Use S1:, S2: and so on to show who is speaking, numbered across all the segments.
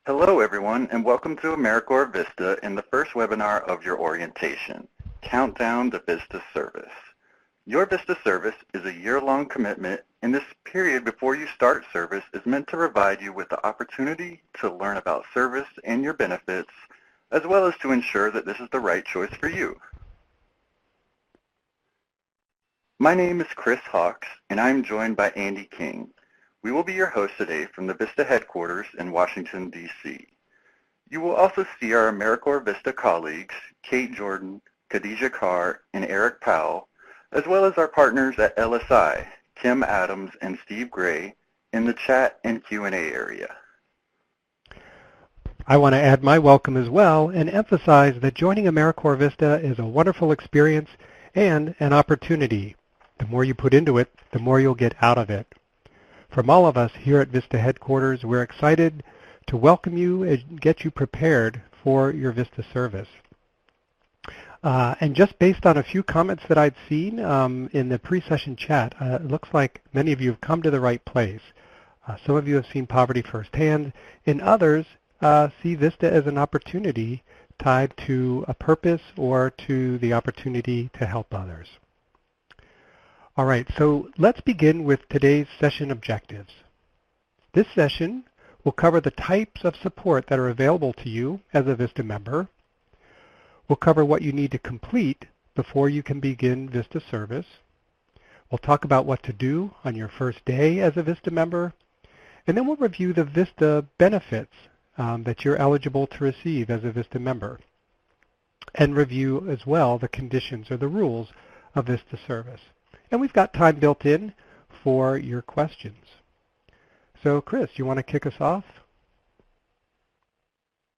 S1: Hello everyone and welcome to AmeriCorps VISTA in the first webinar of your orientation, Countdown to VISTA Service. Your VISTA service is a year-long commitment, and this period before you start service is meant to provide you with the opportunity to learn about service and your benefits, as well as to ensure that this is the right choice for you. My name is Chris Hawks, and I'm joined by Andy King. We will be your hosts today from the VISTA headquarters in Washington, D.C. You will also see our AmeriCorps VISTA colleagues, Kate Jordan, Khadijah Carr, and Eric Powell, as well as our partners at LSI, Kim Adams and Steve Gray, in the chat and Q&A area.
S2: I want to add my welcome as well and emphasize that joining AmeriCorps VISTA is a wonderful experience and an opportunity. The more you put into it, the more you'll get out of it. From all of us here at VISTA headquarters, we're excited to welcome you and get you prepared for your VISTA service. And just based on a few comments that I'd seen in the pre-session chat, it looks like many of you have come to the right place. Some of you have seen poverty firsthand, and others see VISTA as an opportunity tied to a purpose or to the opportunity to help others. All right, so let's begin with today's session objectives. This session will cover the types of support that are available to you as a VISTA member. We'll cover what you need to complete before you can begin VISTA service. We'll talk about what to do on your first day as a VISTA member. And then we'll review the VISTA benefits that you're eligible to receive as a VISTA member, and review as well the conditions or the rules of VISTA service. And we've got time built in for your questions. So Chris, you want to kick us off?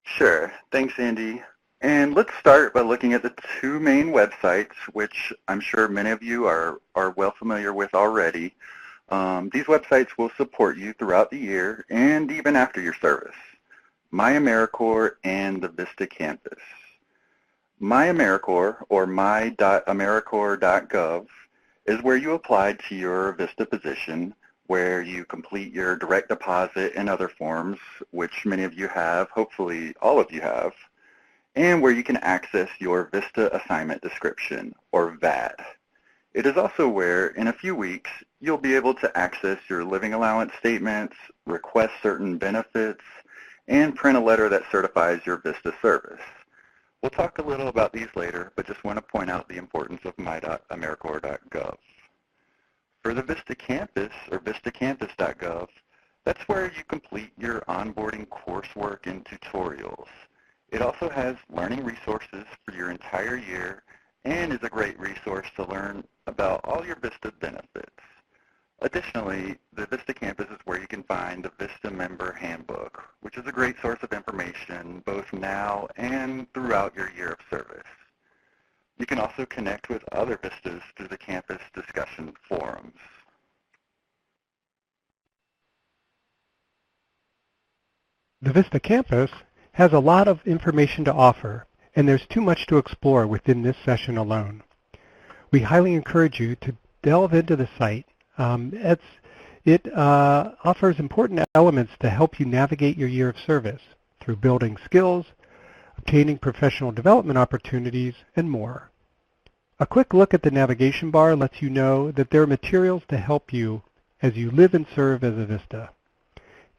S1: Sure. Thanks, Andy. And let's start by looking at the two main websites, which I'm sure many of you are well familiar with already. These websites will support you throughout the year and even after your service. My AmeriCorps and the VISTA campus. My AmeriCorps, or my.americorps.gov, is where you apply to your VISTA position, where you complete your direct deposit and other forms, which many of you have, hopefully all of you have, and where you can access your VISTA assignment description, or VAD. It is also where, in a few weeks, you'll be able to access your living allowance statements, request certain benefits, and print a letter that certifies your VISTA service. We'll talk a little about these later, but just want to point out the importance of my.americorps.gov. For the VISTA campus, or vistacampus.gov, that's where you complete your onboarding coursework and tutorials. It also has learning resources for your entire year and is a great resource to learn about all your VISTA benefits. Additionally, the VISTA campus is where you can find the VISTA member handbook, which is a great source of information both now and throughout your year of service. You can also connect with other VISTAs through the campus discussion forums.
S2: The VISTA campus has a lot of information to offer, and there's too much to explore within this session alone. We highly encourage you to delve into the site. It offers important elements to help you navigate your year of service through building skills, obtaining professional development opportunities, and more. A quick look at the navigation bar lets you know that there are materials to help you as you live and serve as a VISTA.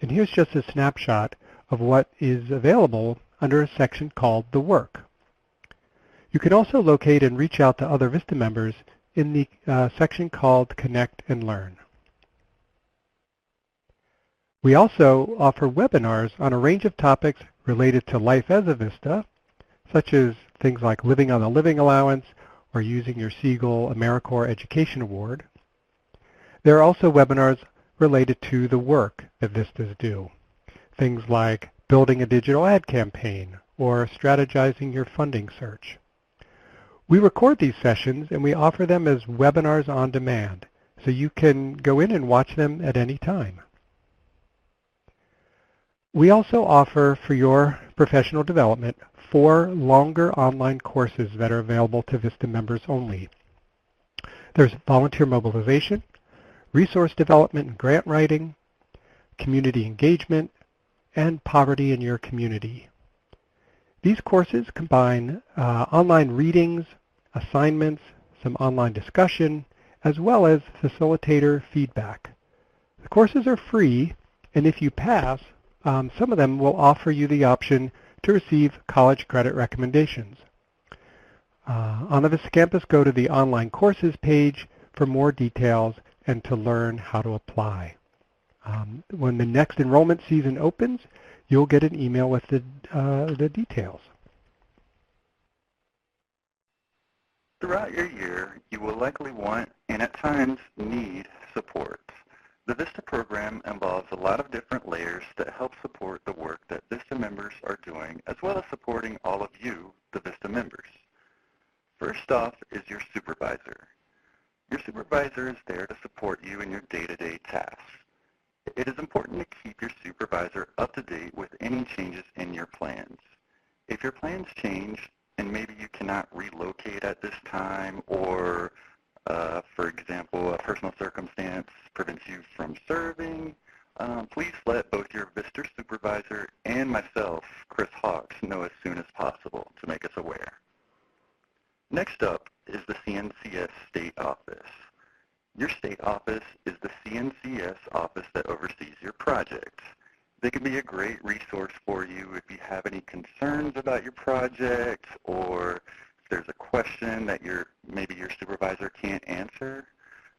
S2: And here's just a snapshot of what is available under a section called The Work. You can also locate and reach out to other VISTA members in the section called Connect and Learn. We also offer webinars on a range of topics related to life as a VISTA, such as things like living on the living allowance or using your Siegel AmeriCorps Education Award. There are also webinars related to the work that VISTAs do, things like building a digital ad campaign or strategizing your funding search. We record these sessions and we offer them as webinars on demand, so you can go in and watch them at any time. We also offer for your professional development 4 longer online courses that are available to VISTA members only. There's volunteer mobilization, resource development and grant writing, community engagement, and Poverty in Your Community. These courses combine online readings, assignments, some online discussion, as well as facilitator feedback. The courses are free, and if you pass, some of them will offer you the option to receive college credit recommendations. On the VISTA campus, go to the online courses page for more details and to learn how to apply. When the next enrollment season opens, you'll get an email with the details.
S1: Throughout your year, you will likely want and at times need support. The VISTA program involves a lot of different layers that help support the work that VISTA members are doing, as well as supporting all of you, the VISTA members. First off is your supervisor. Your supervisor is there to support you in your day-to-day tasks. It is important to keep your supervisor up to date with any changes in your plans. If your plans change and maybe you cannot relocate at this time, or for example, a personal circumstance prevents you from serving, please let both your VISTA supervisor and myself, Chris Hawks, know as soon as possible to make us aware. Next up is the CNCS State Office. Your state office is the CNCS office that oversees your project. They can be a great resource for you if you have any concerns about your project, or if there's a question that maybe your supervisor can't answer.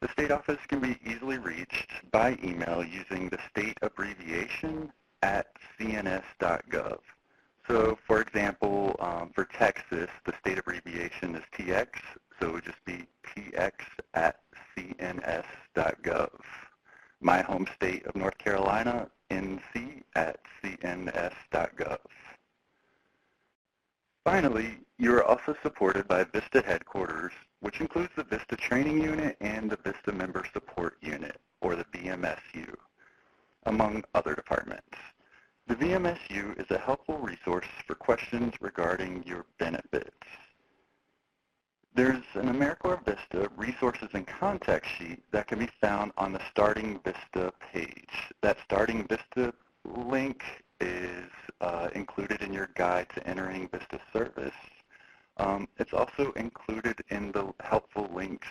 S1: The state office can be easily reached by email using the state abbreviation at cns.gov. So for example, for Texas, the state abbreviation is TX, so it would just be TX at cns.gov. My home state of North Carolina, NC at cns.gov. Finally, you are also supported by VISTA headquarters, which includes the VISTA Training Unit and the VISTA Member Support Unit, or the VMSU, among other departments. The VMSU is a helpful resource for questions regarding your benefits. There's an AmeriCorps VISTA resources and contact sheet that can be found on the Starting VISTA page. That Starting VISTA link is included in your guide to entering VISTA service. It's also included in the helpful links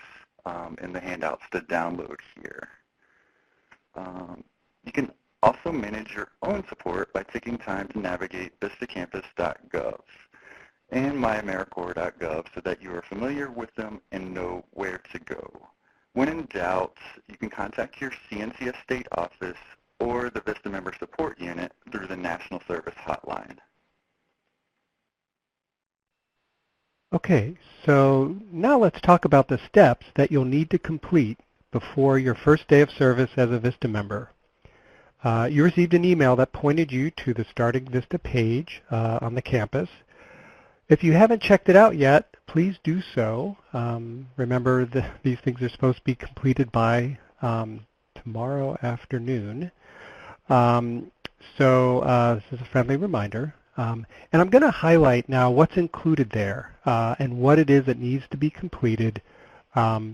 S1: in the handouts to download here. You can also manage your own support by taking time to navigate vistacampus.gov and myamericorps.gov so that you are familiar with them and know where to go. When in doubt, you can contact your CNCS state office or the VISTA Member Support Unit through the National Service Hotline.
S2: Okay, so now let's talk about the steps that you'll need to complete before your first day of service as a VISTA member. You received an email that pointed you to the Starting VISTA page on the campus. If you haven't checked it out yet, please do so. Remember, these things are supposed to be completed by tomorrow afternoon. This is a friendly reminder. And I'm going to highlight now what's included there and what it is that needs to be completed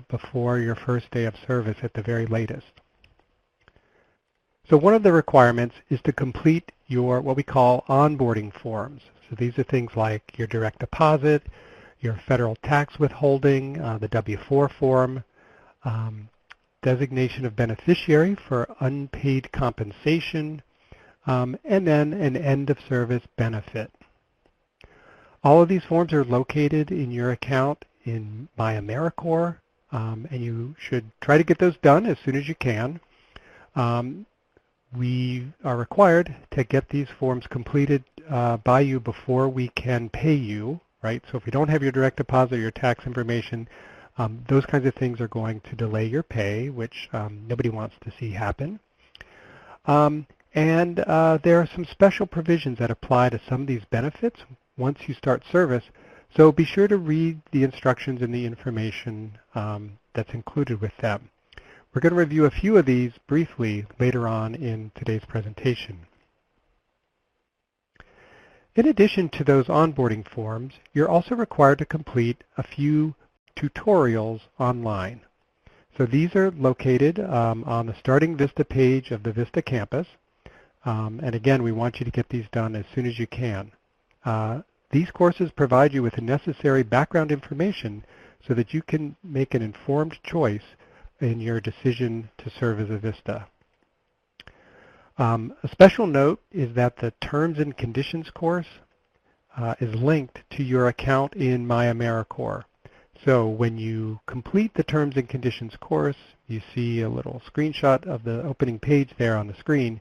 S2: before your first day of service at the very latest. So one of the requirements is to complete your what we call onboarding forms. So these are things like your direct deposit, your federal tax withholding, the W-4 form, designation of beneficiary for unpaid compensation, and then an end of service benefit. All of these forms are located in your account in My AmeriCorps, and you should try to get those done as soon as you can. We are required to get these forms completed by you before we can pay you, right? So if we don't have your direct deposit or your tax information, those kinds of things are going to delay your pay, which nobody wants to see happen. And there are some special provisions that apply to some of these benefits once you start service. So be sure to read the instructions and the information that's included with them. We're going to review a few of these briefly later on in today's presentation. In addition to those onboarding forms, you're also required to complete a few tutorials online. So these are located on the Starting VISTA page of the VISTA campus. And again, we want you to get these done as soon as you can. These courses provide you with the necessary background information so that you can make an informed choice in your decision to serve as a VISTA. A special note is that the Terms and Conditions course is linked to your account in MyAmeriCorps. So when you complete the Terms and Conditions course, you see a little screenshot of the opening page there on the screen.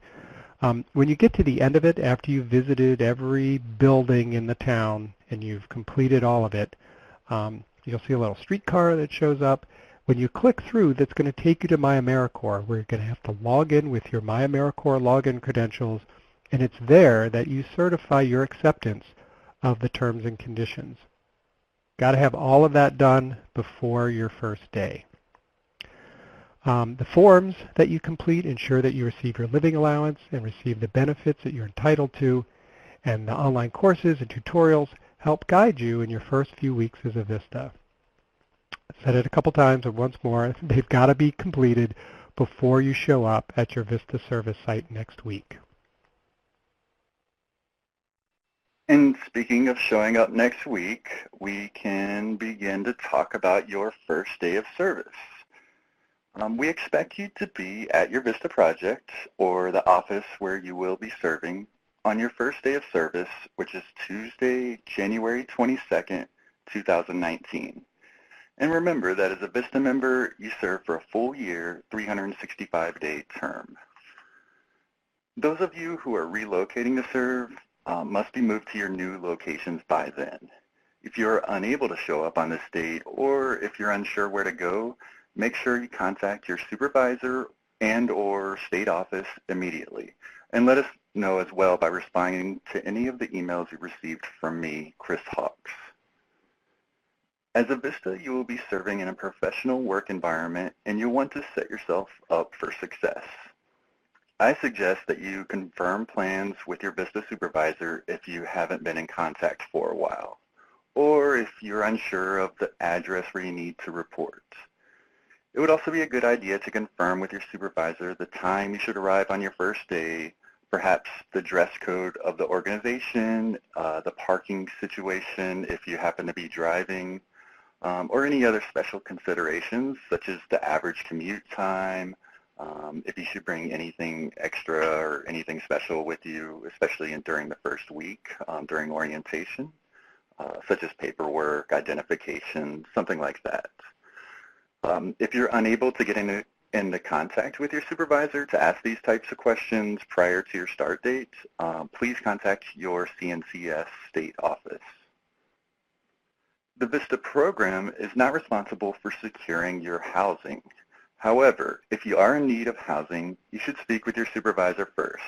S2: When you get to the end of it, after you've visited every building in the town and you've completed all of it, you'll see a little streetcar that shows up. When you click through, that's going to take you to MyAmeriCorps, where you're going to have to log in with your MyAmeriCorps login credentials, and it's there that you certify your acceptance of the terms and conditions. Got to have all of that done before your first day. The forms that you complete ensure that you receive your living allowance and receive the benefits that you're entitled to, and the online courses and tutorials help guide you in your first few weeks as a VISTA. I've said it a couple times, and once more, they've got to be completed before you show up at your VISTA service site next week.
S1: And speaking of showing up next week, we can begin to talk about your first day of service. We expect you to be at your VISTA project or the office where you will be serving on your first day of service, which is Tuesday, January 22nd, 2019. And remember that as a VISTA member, you serve for a full year, 365-day term. Those of you who are relocating to serve must be moved to your new locations by then. If you're unable to show up on this date, or if you're unsure where to go, make sure you contact your supervisor and/or state office immediately. And let us know as well by responding to any of the emails you received from me, Chris Hawks. As a VISTA, you will be serving in a professional work environment, and you'll want to set yourself up for success. I suggest that you confirm plans with your VISTA supervisor if you haven't been in contact for a while, or if you're unsure of the address where you need to report. It would also be a good idea to confirm with your supervisor the time you should arrive on your first day, perhaps the dress code of the organization, the parking situation if you happen to be driving, or any other special considerations such as the average commute time, if you should bring anything extra or anything special with you, especially during the first week during orientation, such as paperwork, identification, something like that. If you're unable to get into contact with your supervisor to ask these types of questions prior to your start date, please contact your CNCS state office. The VISTA program is not responsible for securing your housing. However, if you are in need of housing, you should speak with your supervisor first,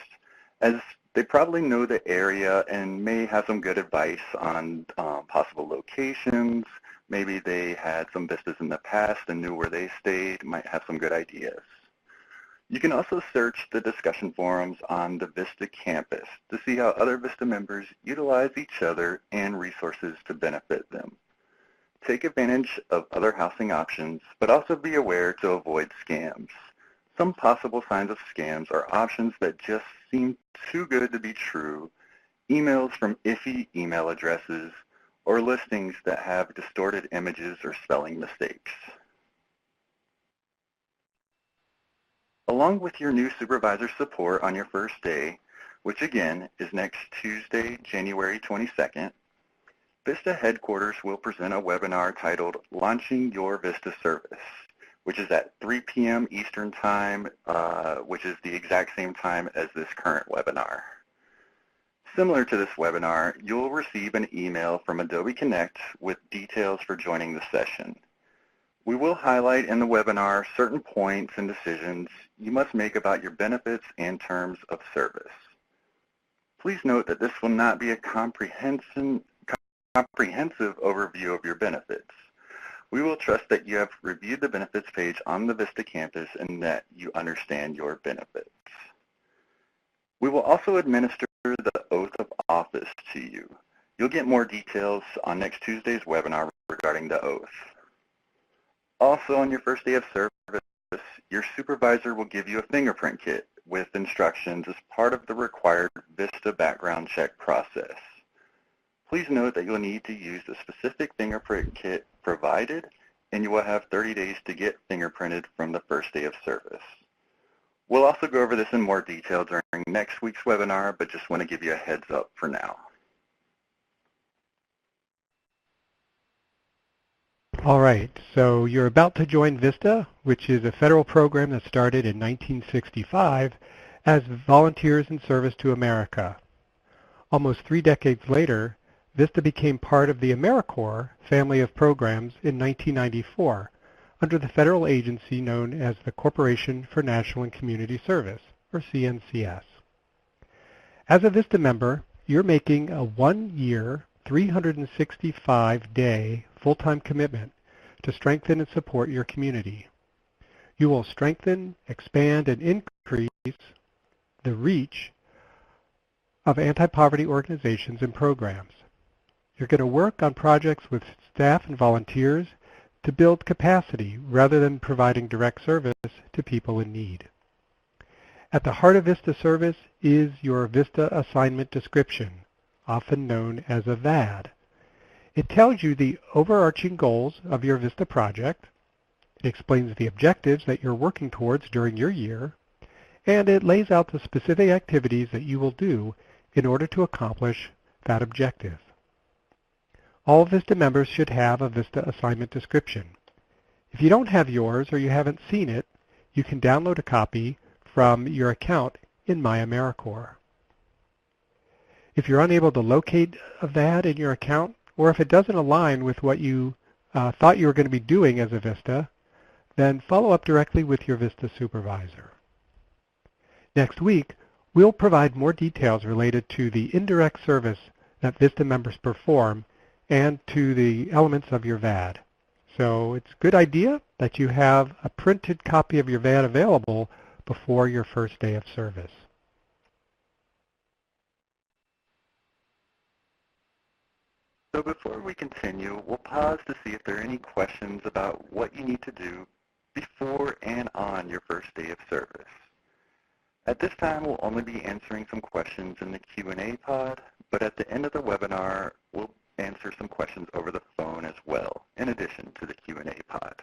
S1: as they probably know the area and may have some good advice on possible locations. Maybe they had some VISTAs in the past and knew where they stayed, might have some good ideas. You can also search the discussion forums on the VISTA campus to see how other VISTA members utilize each other and resources to benefit them. Take advantage of other housing options, but also be aware to avoid scams. Some possible signs of scams are options that just seem too good to be true, emails from iffy email addresses, or listings that have distorted images or spelling mistakes. Along with your new supervisor support on your first day, which again is next Tuesday, January 22nd, VISTA headquarters will present a webinar titled Launching Your VISTA Service, which is at 3 p.m. Eastern Time, which is the exact same time as this current webinar. Similar to this webinar, you'll receive an email from Adobe Connect with details for joining the session. We will highlight in the webinar certain points and decisions you must make about your benefits and terms of service. Please note that this will not be a comprehensive overview of your benefits. We will trust that you have reviewed the benefits page on the VISTA campus and that you understand your benefits. We will also administer the oath of office to you. You'll get more details on next Tuesday's webinar regarding the oath. Also, on your first day of service, your supervisor will give you a fingerprint kit, with instructions as part of the required VISTA background check process. Please note that you'll need to use the specific fingerprint kit provided, and you will have 30 days to get fingerprinted from the first day of service. We'll also go over this in more detail during next week's webinar, but just want to give you a heads up for now.
S2: All right, so you're about to join VISTA, which is a federal program that started in 1965 as Volunteers in Service to America. Almost 3 decades later, VISTA became part of the AmeriCorps family of programs in 1994 under the federal agency known as the Corporation for National and Community Service, or CNCS. As a VISTA member, you're making a 1-year, 365-day full-time commitment to strengthen and support your community. You will strengthen, expand, and increase the reach of anti-poverty organizations and programs. You're going to work on projects with staff and volunteers to build capacity rather than providing direct service to people in need. At the heart of VISTA service is your VISTA assignment description, often known as a VAD. It tells you the overarching goals of your VISTA project, it explains the objectives that you're working towards during your year, and it lays out the specific activities that you will do in order to accomplish that objective. All VISTA members should have a VISTA assignment description. If you don't have yours or you haven't seen it, you can download a copy from your account in My AmeriCorps. If you're unable to locate a VAD in your account, or if it doesn't align with what you thought you were going to be doing as a VISTA, then follow up directly with your VISTA supervisor. Next week, we'll provide more details related to the indirect service that VISTA members perform and to the elements of your VAD. So it's a good idea that you have a printed copy of your VAD available before your first day of service.
S1: So before we continue, we'll pause to see if there are any questions about what you need to do before and on your first day of service. At this time, we'll only be answering some questions in the Q&A pod, but at the end of the webinar, we'll answer some questions over the phone as well, in addition to the Q&A pod.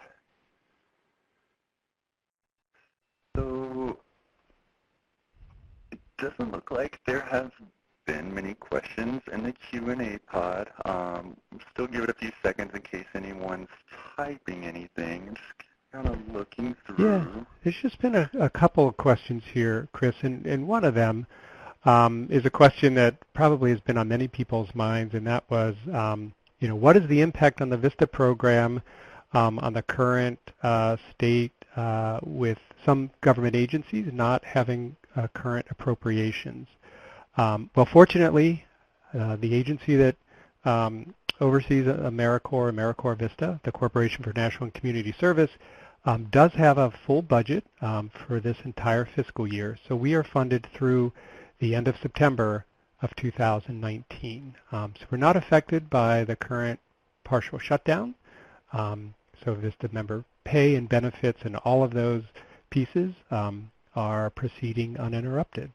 S1: So it doesn't look like there have been many questions in the Q&A pod. Still give it a few seconds in case anyone's typing anything. Just kind of looking through.
S2: Yeah, there's just been a couple of questions here, Chris, and one of them is a question that probably has been on many people's minds, and that was, what is the impact on the VISTA program on the current state with some government agencies not having current appropriations? Well, fortunately, the agency that oversees AmeriCorps VISTA, the Corporation for National and Community Service, does have a full budget for this entire fiscal year. So we are funded through the end of September of 2019. So we're not affected by the current partial shutdown. So VISTA member pay and benefits and all of those pieces are proceeding uninterrupted.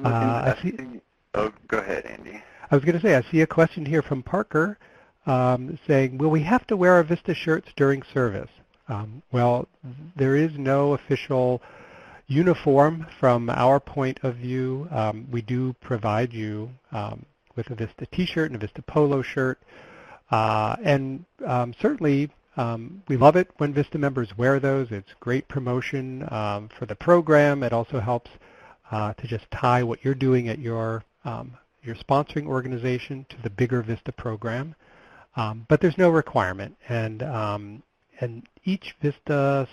S1: I see. Oh, go ahead, Andy.
S2: I was going to say, I see a question here from Parker saying, will we have to wear our VISTA shirts during service? Well, there is no official uniform from our point of view. We do provide you with a VISTA t-shirt and a VISTA polo shirt. And certainly, we love it when VISTA members wear those. It's great promotion for the program. It also helps to just tie what you're doing at your sponsoring organization to the bigger VISTA program. But there's no requirement. And each VISTA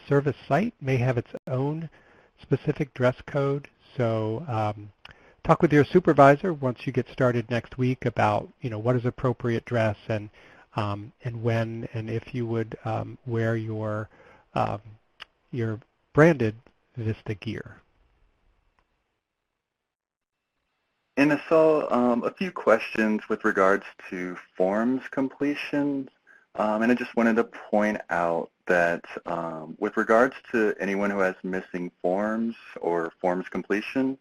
S2: service site may have its own specific dress code. So talk with your supervisor once you get started next week about what is appropriate dress and when and if you would wear your branded VISTA gear.
S1: And I saw a few questions with regards to forms completion, and I just wanted to point out that with regards to anyone who has missing forms or forms completion,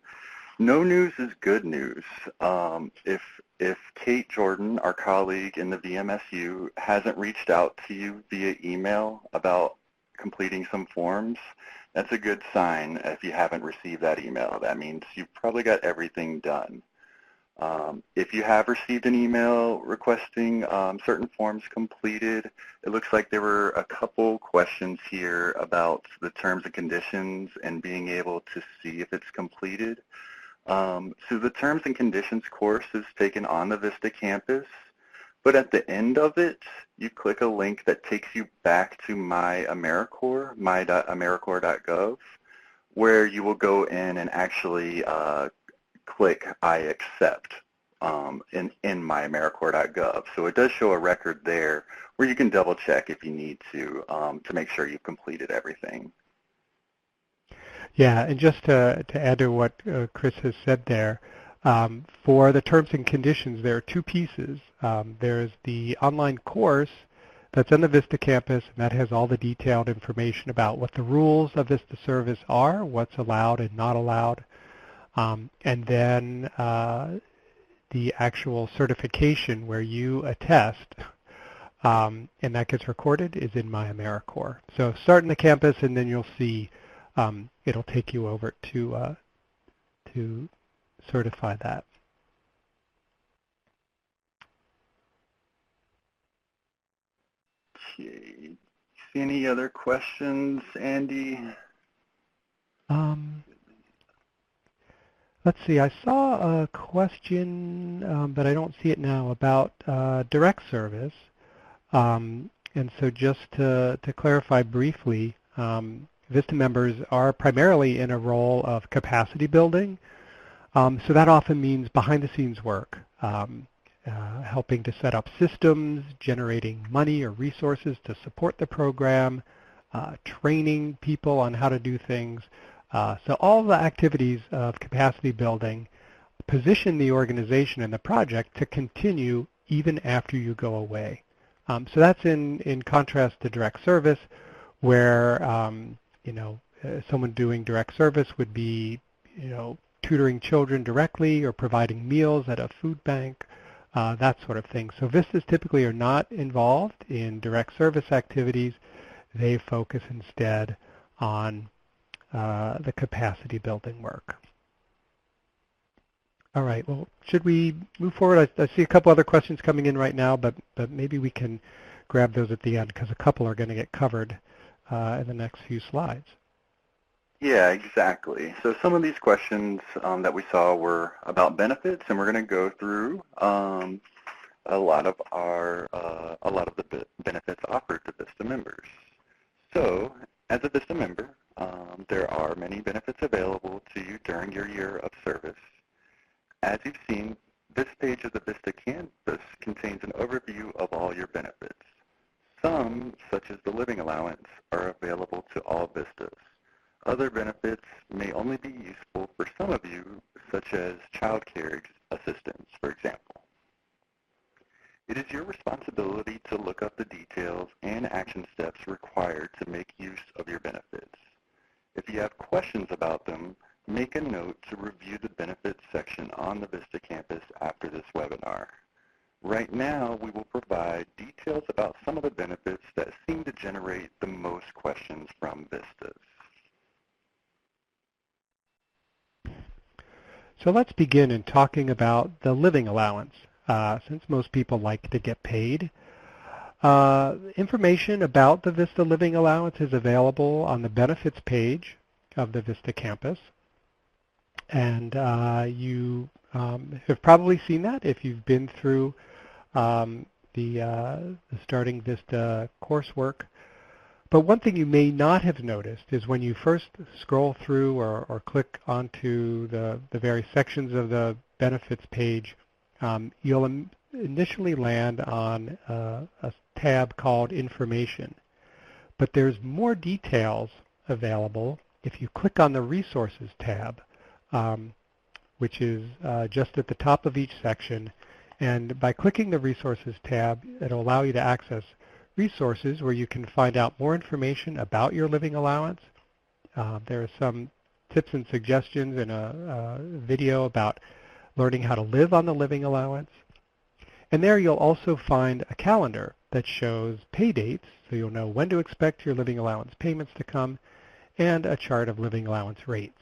S1: no news is good news. If Kate Jordan, our colleague in the VMSU, hasn't reached out to you via email about completing some forms, that's a good sign. If you haven't received that email, that means you've probably got everything done. If you have received an email requesting certain forms completed, it looks like there were a couple questions here about the terms and conditions and being able to see if it's completed. So the terms and conditions course is taken on the VISTA campus, but at the end of it, you click a link that takes you back to My AmeriCorps, my.americorps.gov, where you will go in and actually click I accept in myamericorps.gov. So it does show a record there where you can double check if you need to make sure you've completed everything.
S2: Yeah, and just to add to what Chris has said there, for the terms and conditions, there are two pieces. There's the online course that's on the VISTA campus, and that has all the detailed information about what the rules of VISTA service are, what's allowed and not allowed, and then the actual certification where you attest, and that gets recorded, is in My AmeriCorps. So start in the campus, and then you'll see it'll take you over to certify that.
S1: Okay. See any other questions, Andy?
S2: Let's see. I saw a question, but I don't see it now, about direct service. And so just to clarify briefly, VISTA members are primarily in a role of capacity building. So that often means behind-the-scenes work, helping to set up systems, generating money or resources to support the program, training people on how to do things. So all the activities of capacity building position the organization and the project to continue even after you go away. So that's in contrast to direct service, where someone doing direct service would be tutoring children directly or providing meals at a food bank, that sort of thing. So VISTAs typically are not involved in direct service activities. They focus instead on the capacity building work. All right, well, should we move forward? I see a couple other questions coming in right now, but maybe we can grab those at the end, because a couple are going to get covered in the next few slides.
S1: Yeah, exactly. So some of these questions that we saw were about benefits, and we're going to go through a lot of the benefits offered to VISTA members. So, as a VISTA member, there are many benefits available to you during your year of service. As you've seen, this page of the VISTA campus contains an overview of all your benefits. Some, such as the living allowance, are available to all VISTAs. Other benefits may only be useful for some of you, such as child care assistance, for example. It is your responsibility to look up the details and action steps required to make use of your benefits. If you have questions about them, make a note to review the benefits section on the VISTA campus after this webinar. Right now, we will provide details about some of the benefits that seem to generate the most questions from VISTAs.
S2: So let's begin in talking about the living allowance, since most people like to get paid. Information about the VISTA living allowance is available on the benefits page of the VISTA campus. And you have probably seen that if you've been through the Starting VISTA coursework. But one thing you may not have noticed is when you first scroll through or click onto the various sections of the benefits page, you'll initially land on a tab called Information. But there's more details available if you click on the Resources tab. which is just at the top of each section. And by clicking the Resources tab, it'll allow you to access resources where you can find out more information about your living allowance. There are some tips and suggestions in a video about learning how to live on the living allowance. And there you'll also find a calendar that shows pay dates, so you'll know when to expect your living allowance payments to come, and a chart of living allowance rates.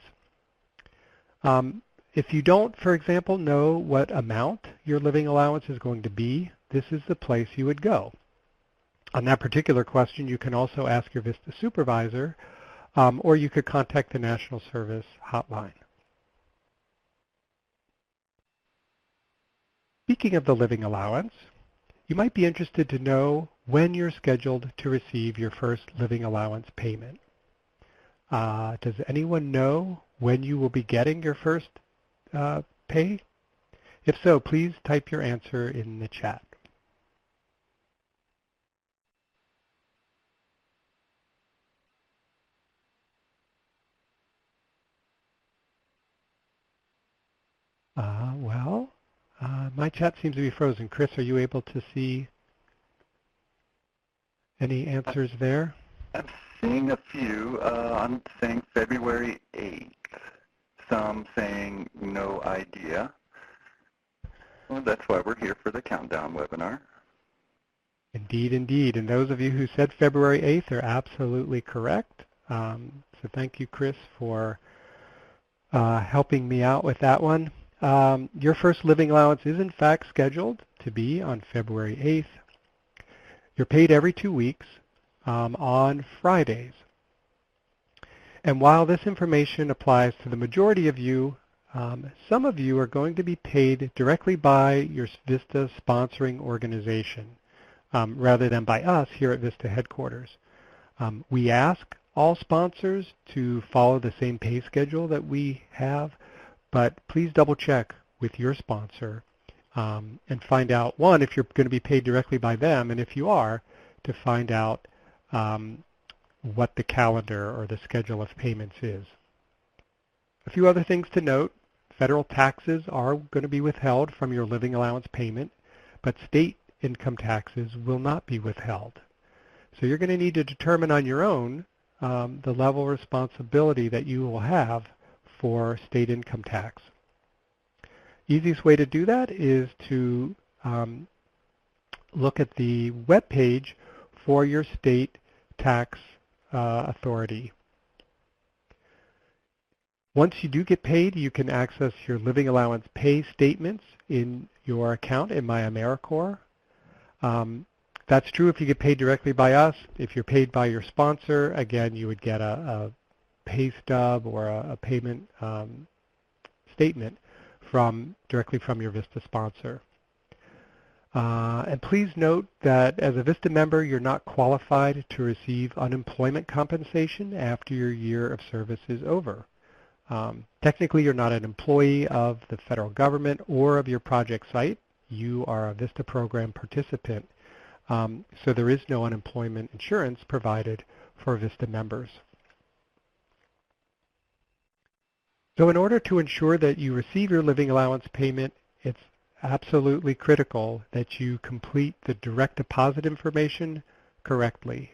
S2: If you don't, for example, know what amount your living allowance is going to be, this is the place you would go. On that particular question, you can also ask your VISTA supervisor, or you could contact the National Service Hotline. Speaking of the living allowance, you might be interested to know when you're scheduled to receive your first living allowance payment. Does anyone know when you will be getting your first pay? If so, please type your answer in the chat. My chat seems to be frozen. Chris, are you able to see any answers there?
S1: I'm seeing a few. I'm saying February 8th. Some saying no idea. Well, that's why we're here for the countdown webinar.
S2: Indeed, indeed. And those of you who said February 8th are absolutely correct. So thank you, Chris, for helping me out with that one. Your first living allowance is in fact scheduled to be on February 8th. You're paid every 2 weeks on Fridays. And while this information applies to the majority of you, some of you are going to be paid directly by your VISTA sponsoring organization rather than by us here at VISTA headquarters. We ask all sponsors to follow the same pay schedule that we have, but please double check with your sponsor and find out, one, if you're going to be paid directly by them, and if you are, to find out what the calendar or the schedule of payments is. A few other things to note. Federal taxes are going to be withheld from your living allowance payment, but state income taxes will not be withheld. So you're going to need to determine on your own the level of responsibility that you will have for state income tax. Easiest way to do that is to look at the web page for your state tax authority. Once you do get paid, you can access your living allowance pay statements in your account in My AmeriCorps. That's true if you get paid directly by us. If you're paid by your sponsor, again, you would get a pay stub or a payment statement directly from your VISTA sponsor. And please note that as a VISTA member, you're not qualified to receive unemployment compensation after your year of service is over. Technically, you're not an employee of the federal government or of your project site. You are a VISTA program participant, so there is no unemployment insurance provided for VISTA members. So in order to ensure that you receive your living allowance payment, it's absolutely critical that you complete the direct deposit information correctly.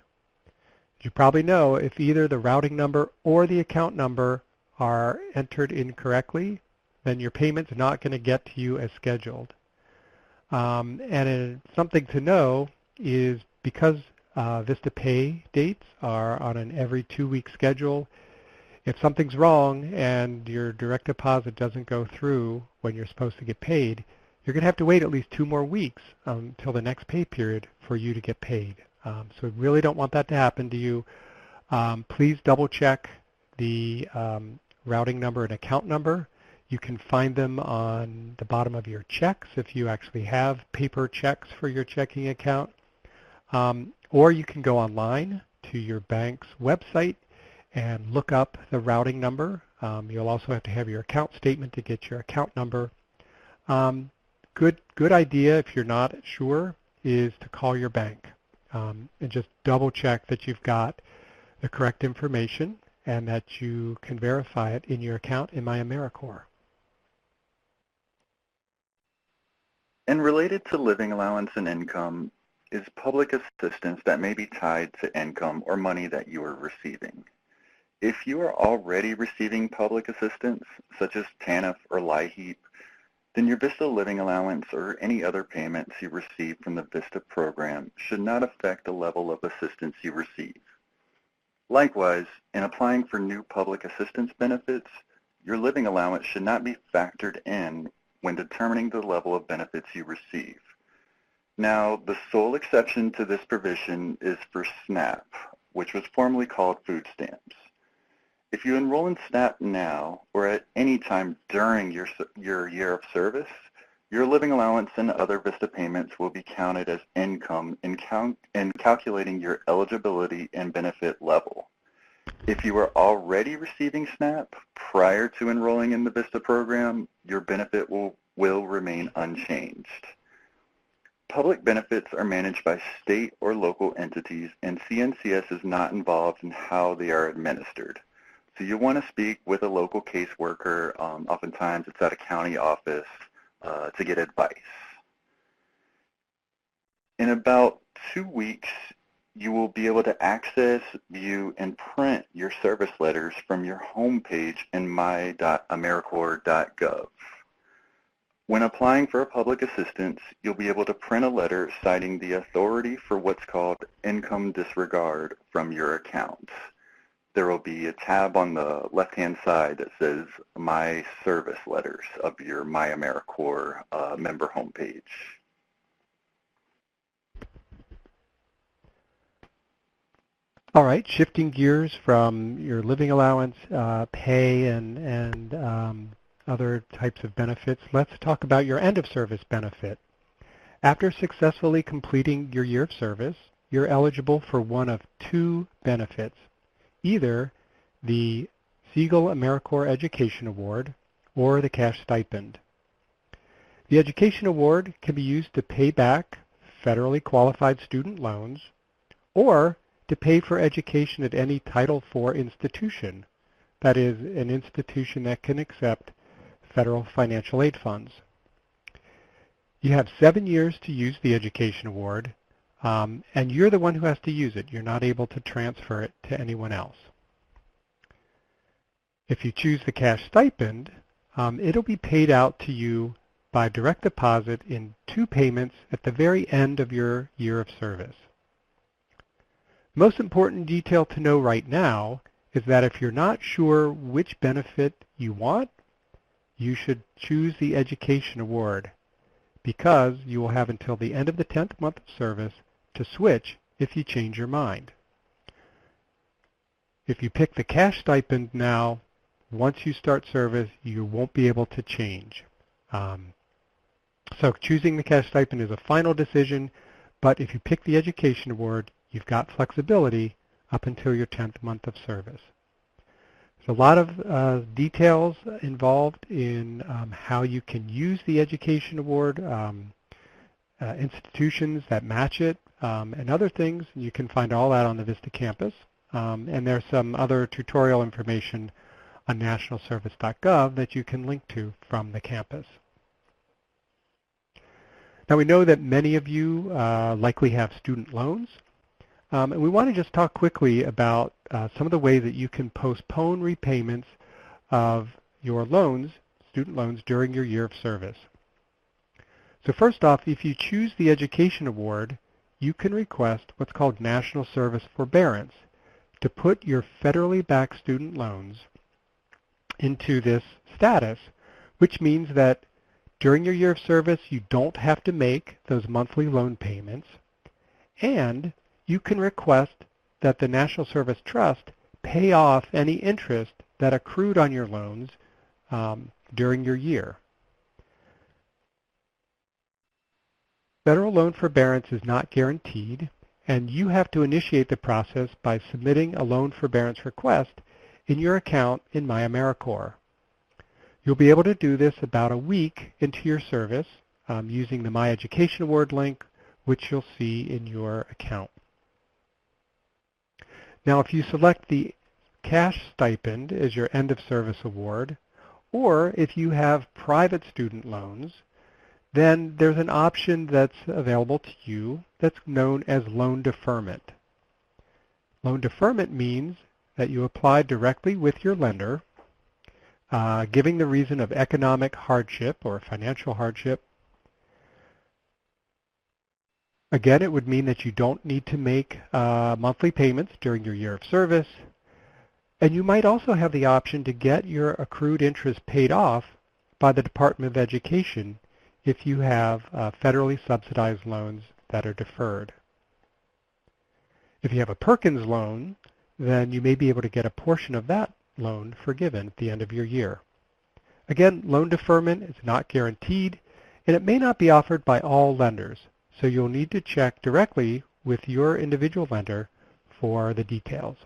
S2: As you probably know, if either the routing number or the account number are entered incorrectly, then your payment's not going to get to you as scheduled. And something to know is because VISTA pay dates are on an every 2-week schedule, if something's wrong and your direct deposit doesn't go through when you're supposed to get paid, you're going to have to wait at least 2 more weeks until the next pay period for you to get paid. So we really don't want that to happen to you. Please double check the routing number and account number. You can find them on the bottom of your checks if you actually have paper checks for your checking account. Or you can go online to your bank's website and look up the routing number. You'll also have to have your account statement to get your account number. Good idea, if you're not sure, is to call your bank and just double check that you've got the correct information and that you can verify it in your account in My AmeriCorps.
S1: And related to living allowance and income is public assistance that may be tied to income or money that you are receiving. If you are already receiving public assistance, such as TANF or LIHEAP, then your VISTA living allowance or any other payments you receive from the VISTA program should not affect the level of assistance you receive. Likewise, in applying for new public assistance benefits, your living allowance should not be factored in when determining the level of benefits you receive. Now, the sole exception to this provision is for SNAP, which was formerly called food stamps. If you enroll in SNAP now or at any time during your year of service, your living allowance and other VISTA payments will be counted as income in calculating your eligibility and benefit level. If you are already receiving SNAP prior to enrolling in the VISTA program, your benefit will remain unchanged. Public benefits are managed by state or local entities, and CNCS is not involved in how they are administered. So you want to speak with a local caseworker. Oftentimes it's at a county office to get advice. In about 2 weeks, you will be able to access, view, and print your service letters from your homepage in my.americorps.gov. When applying for a public assistance, you'll be able to print a letter citing the authority for what's called income disregard from your account. There will be a tab on the left-hand side that says My Service Letters of your My AmeriCorps member homepage.
S2: All right, shifting gears from your living allowance, pay, and other types of benefits, let's talk about your end of service benefit. After successfully completing your year of service, you're eligible for one of two benefits, either the Siegel AmeriCorps Education Award or the cash stipend. The Education Award can be used to pay back federally qualified student loans or to pay for education at any Title IV institution, that is, an institution that can accept federal financial aid funds. You have 7 years to use the Education Award, and you're the one who has to use it. You're not able to transfer it to anyone else. If you choose the cash stipend, it'll be paid out to you by direct deposit in 2 payments at the very end of your year of service. Most important detail to know right now is that if you're not sure which benefit you want, you should choose the Education Award, because you will have until the end of the 10th month of service to switch if you change your mind. If you pick the cash stipend now, once you start service, you won't be able to change. So choosing the cash stipend is a final decision, but if you pick the Education Award, you've got flexibility up until your 10th month of service. There's a lot of details involved in how you can use the Education Award, institutions that match it, and other things. You can find all that on the VISTA campus. And there's some other tutorial information on nationalservice.gov that you can link to from the campus. Now we know that many of you likely have student loans. And we want to just talk quickly about some of the ways that you can postpone repayments of your loans, student loans, during your year of service. So first off, if you choose the Education Award, you can request what's called National Service Forbearance to put your federally backed student loans into this status, which means that during your year of service, you don't have to make those monthly loan payments, and you can request that the National Service Trust pay off any interest that accrued on your loans during your year. Federal loan forbearance is not guaranteed, and you have to initiate the process by submitting a loan forbearance request in your account in My AmeriCorps. You'll be able to do this about a week into your service using the My Education Award link, which you'll see in your account. Now, if you select the cash stipend as your end of service award, or if you have private student loans, then there's an option that's available to you that's known as loan deferment. Loan deferment means that you apply directly with your lender, giving the reason of economic hardship or financial hardship. Again, it would mean that you don't need to make monthly payments during your year of service, and you might also have the option to get your accrued interest paid off by the Department of Education if you have federally subsidized loans that are deferred. If you have a Perkins loan, then you may be able to get a portion of that loan forgiven at the end of your year. Again, loan deferment is not guaranteed, and it may not be offered by all lenders, so you'll need to check directly with your individual lender for the details.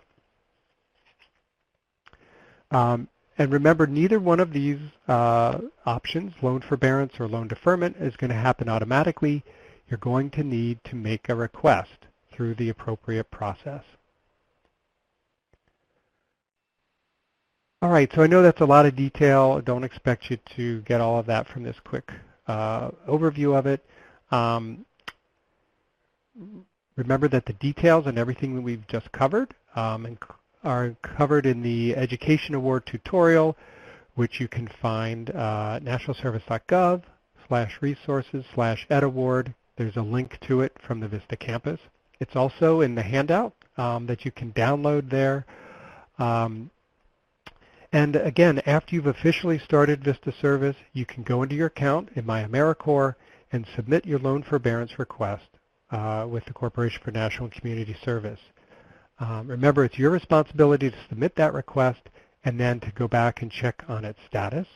S2: And remember, neither one of these options, loan forbearance or loan deferment, is going to happen automatically. You're going to need to make a request through the appropriate process. All right, so I know that's a lot of detail. I don't expect you to get all of that from this quick overview of it. Remember that the details and everything that we've just covered are covered in the Education Award tutorial, which you can find nationalservice.gov/resources/edaward. There's a link to it from the VISTA campus. It's also in the handout that you can download there. And again, after you've officially started VISTA service, you can go into your account in My AmeriCorps and submit your loan forbearance request with the Corporation for National and Community Service. Remember, it's your responsibility to submit that request and then to go back and check on its status.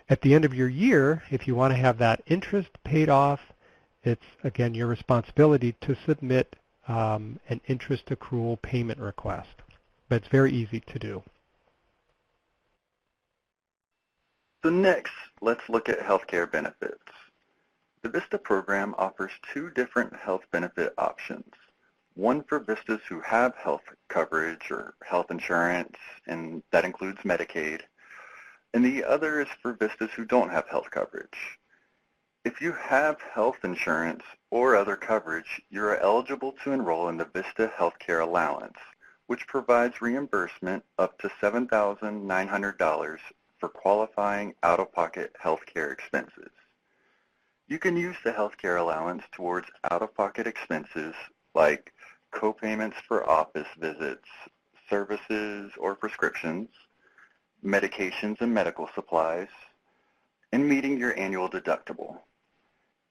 S2: At the end of your year, if you want to have that interest paid off, it's, again, your responsibility to submit an interest accrual payment request. But it's very easy to do.
S1: So next, let's look at healthcare benefits. The VISTA program offers two different health benefit options. One for VISTAs who have health coverage or health insurance, and that includes Medicaid. And the other is for VISTAs who don't have health coverage. If you have health insurance or other coverage, you're eligible to enroll in the VISTA Healthcare Allowance, which provides reimbursement up to $7,900 for qualifying out-of-pocket healthcare expenses. You can use the healthcare allowance towards out-of-pocket expenses like co-payments for office visits, services or prescriptions, medications and medical supplies, and meeting your annual deductible.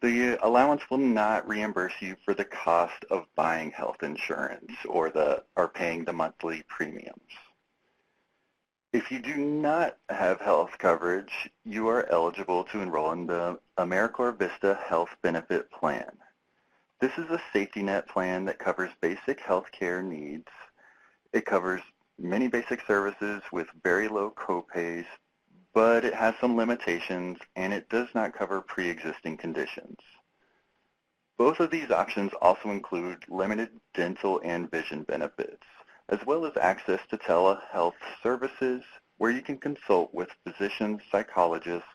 S1: The allowance will not reimburse you for the cost of buying health insurance or paying the monthly premiums. If you do not have health coverage, you are eligible to enroll in the AmeriCorps VISTA Health Benefit Plan. This is a safety net plan that covers basic health care needs. It covers many basic services with very low copays, but it has some limitations and it does not cover pre-existing conditions. Both of these options also include limited dental and vision benefits, as well as access to telehealth services where you can consult with physicians, psychologists,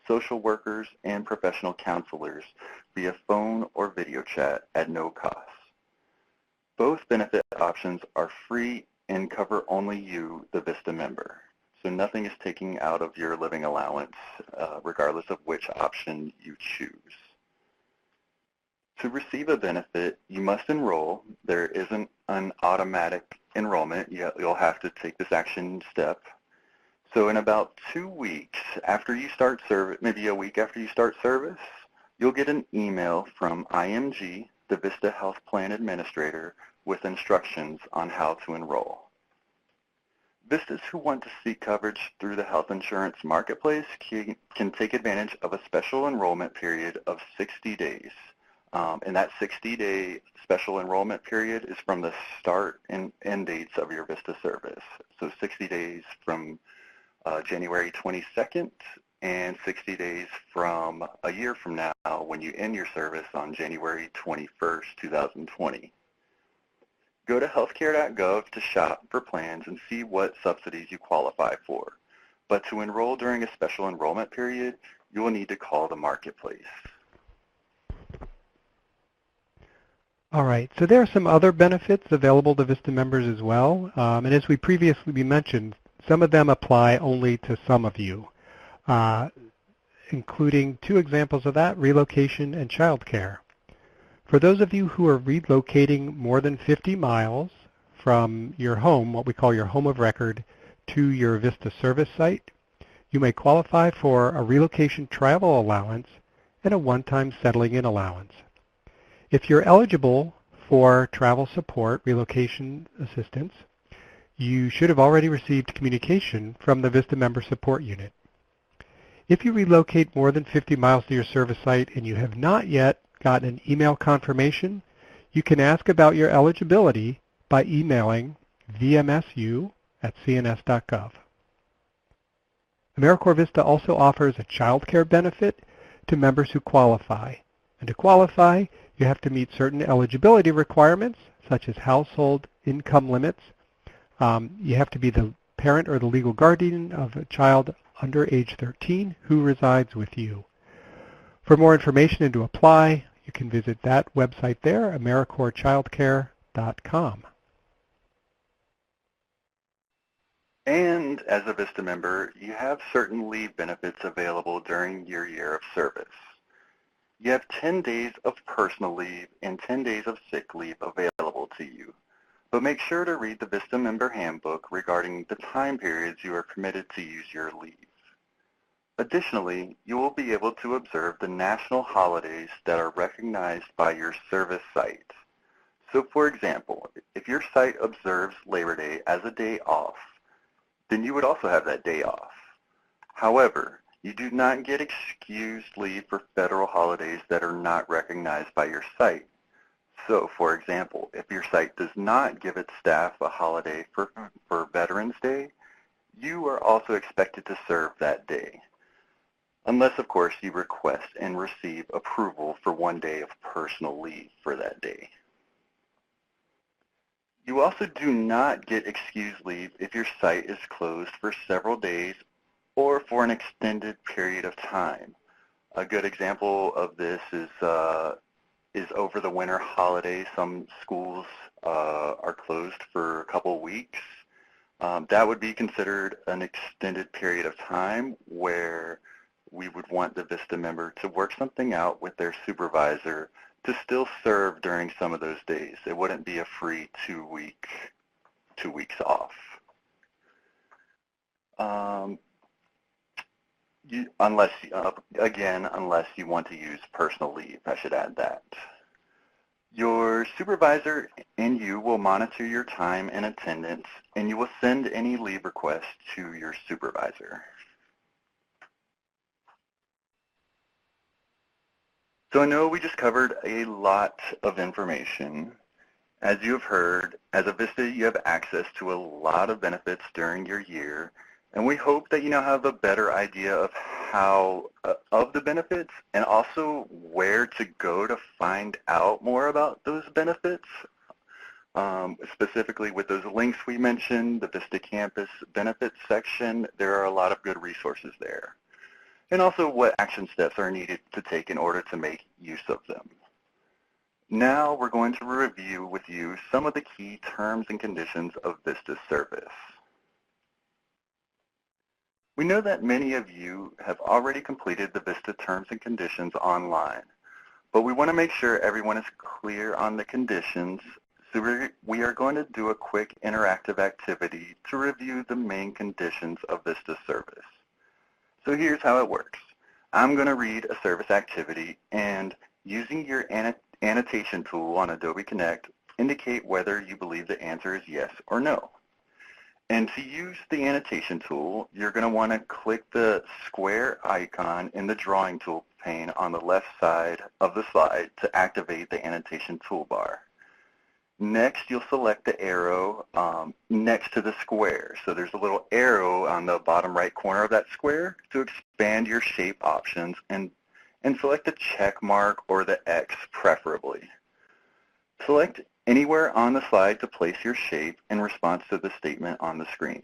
S1: social workers, and professional counselors via phone or video chat at no cost. Both benefit options are free and cover only you, the VISTA member. So nothing is taken out of your living allowance, regardless of which option you choose. To receive a benefit, you must enroll. There isn't an automatic enrollment. You'll have to take this action step. So in about 2 weeks after you start service, maybe a week after you start service, you'll get an email from IMG, the VISTA Health Plan Administrator, with instructions on how to enroll. VISTAs who want to seek coverage through the health insurance marketplace can take advantage of a special enrollment period of 60 days. And that 60-day special enrollment period is from the start and end dates of your VISTA service. So 60 days from January 22nd and 60 days from a year from now when you end your service on January 21st, 2020. Go to healthcare.gov to shop for plans and see what subsidies you qualify for. But to enroll during a special enrollment period, you will need to call the marketplace.
S2: All right, so there are some other benefits available to VISTA members as well. And as we previously mentioned, some of them apply only to some of you, including two examples of that, relocation and childcare. For those of you who are relocating more than 50 miles from your home, what we call your home of record, to your VISTA service site, you may qualify for a relocation travel allowance and a one-time settling in allowance. If you're eligible for travel support, relocation assistance, you should have already received communication from the VISTA Member Support Unit. If you relocate more than 50 miles to your service site and you have not yet gotten an email confirmation, you can ask about your eligibility by emailing vmsu@cns.gov. AmeriCorps VISTA also offers a child care benefit to members who qualify. And to qualify, you have to meet certain eligibility requirements, such as household income limits. You have to be the parent or the legal guardian of a child under age 13 who resides with you. For more information and to apply, you can visit that website there, AmeriCorpsChildCare.com.
S1: And as a VISTA member, you have certain leave benefits available during your year of service. You have 10 days of personal leave and 10 days of sick leave available to you. But make sure to read the VISTA Member Handbook regarding the time periods you are permitted to use your leave. Additionally, you will be able to observe the national holidays that are recognized by your service site. So for example, if your site observes Labor Day as a day off, then you would also have that day off. However, you do not get excused leave for federal holidays that are not recognized by your site. So, for example, if your site does not give its staff a holiday for Veterans Day, you are also expected to serve that day, unless, of course, you request and receive approval for one day of personal leave for that day. You also do not get excused leave if your site is closed for several days or for an extended period of time. A good example of this is over the winter holiday. Some schools are closed for a couple weeks. That would be considered an extended period of time where we would want the VISTA member to work something out with their supervisor to still serve during some of those days. It wouldn't be a free 2 weeks off. Unless you want to use personal leave, I should add that. Your supervisor and you will monitor your time and attendance, and you will send any leave requests to your supervisor. So I know we just covered a lot of information. As you have heard, as a VISTA, you have access to a lot of benefits during your year, and we hope that you now have a better idea of of the benefits and also where to go to find out more about those benefits. Specifically with those links we mentioned, the VISTA Campus Benefits section, there are a lot of good resources there. And also what action steps are needed to take in order to make use of them. Now we're going to review with you some of the key terms and conditions of VISTA service. We know that many of you have already completed the VISTA terms and conditions online, but we want to make sure everyone is clear on the conditions, so we are going to do a quick interactive activity to review the main conditions of VISTA service. So here's how it works. I'm going to read a service activity, and using your annotation tool on Adobe Connect, indicate whether you believe the answer is yes or no. And to use the annotation tool, you're going to want to click the square icon in the drawing tool pane on the left side of the slide to activate the annotation toolbar. Next, you'll select the arrow next to the square. So there's a little arrow on the bottom right corner of that square to expand your shape options and select the check mark or the X preferably. Select anywhere on the slide to place your shape in response to the statement on the screen.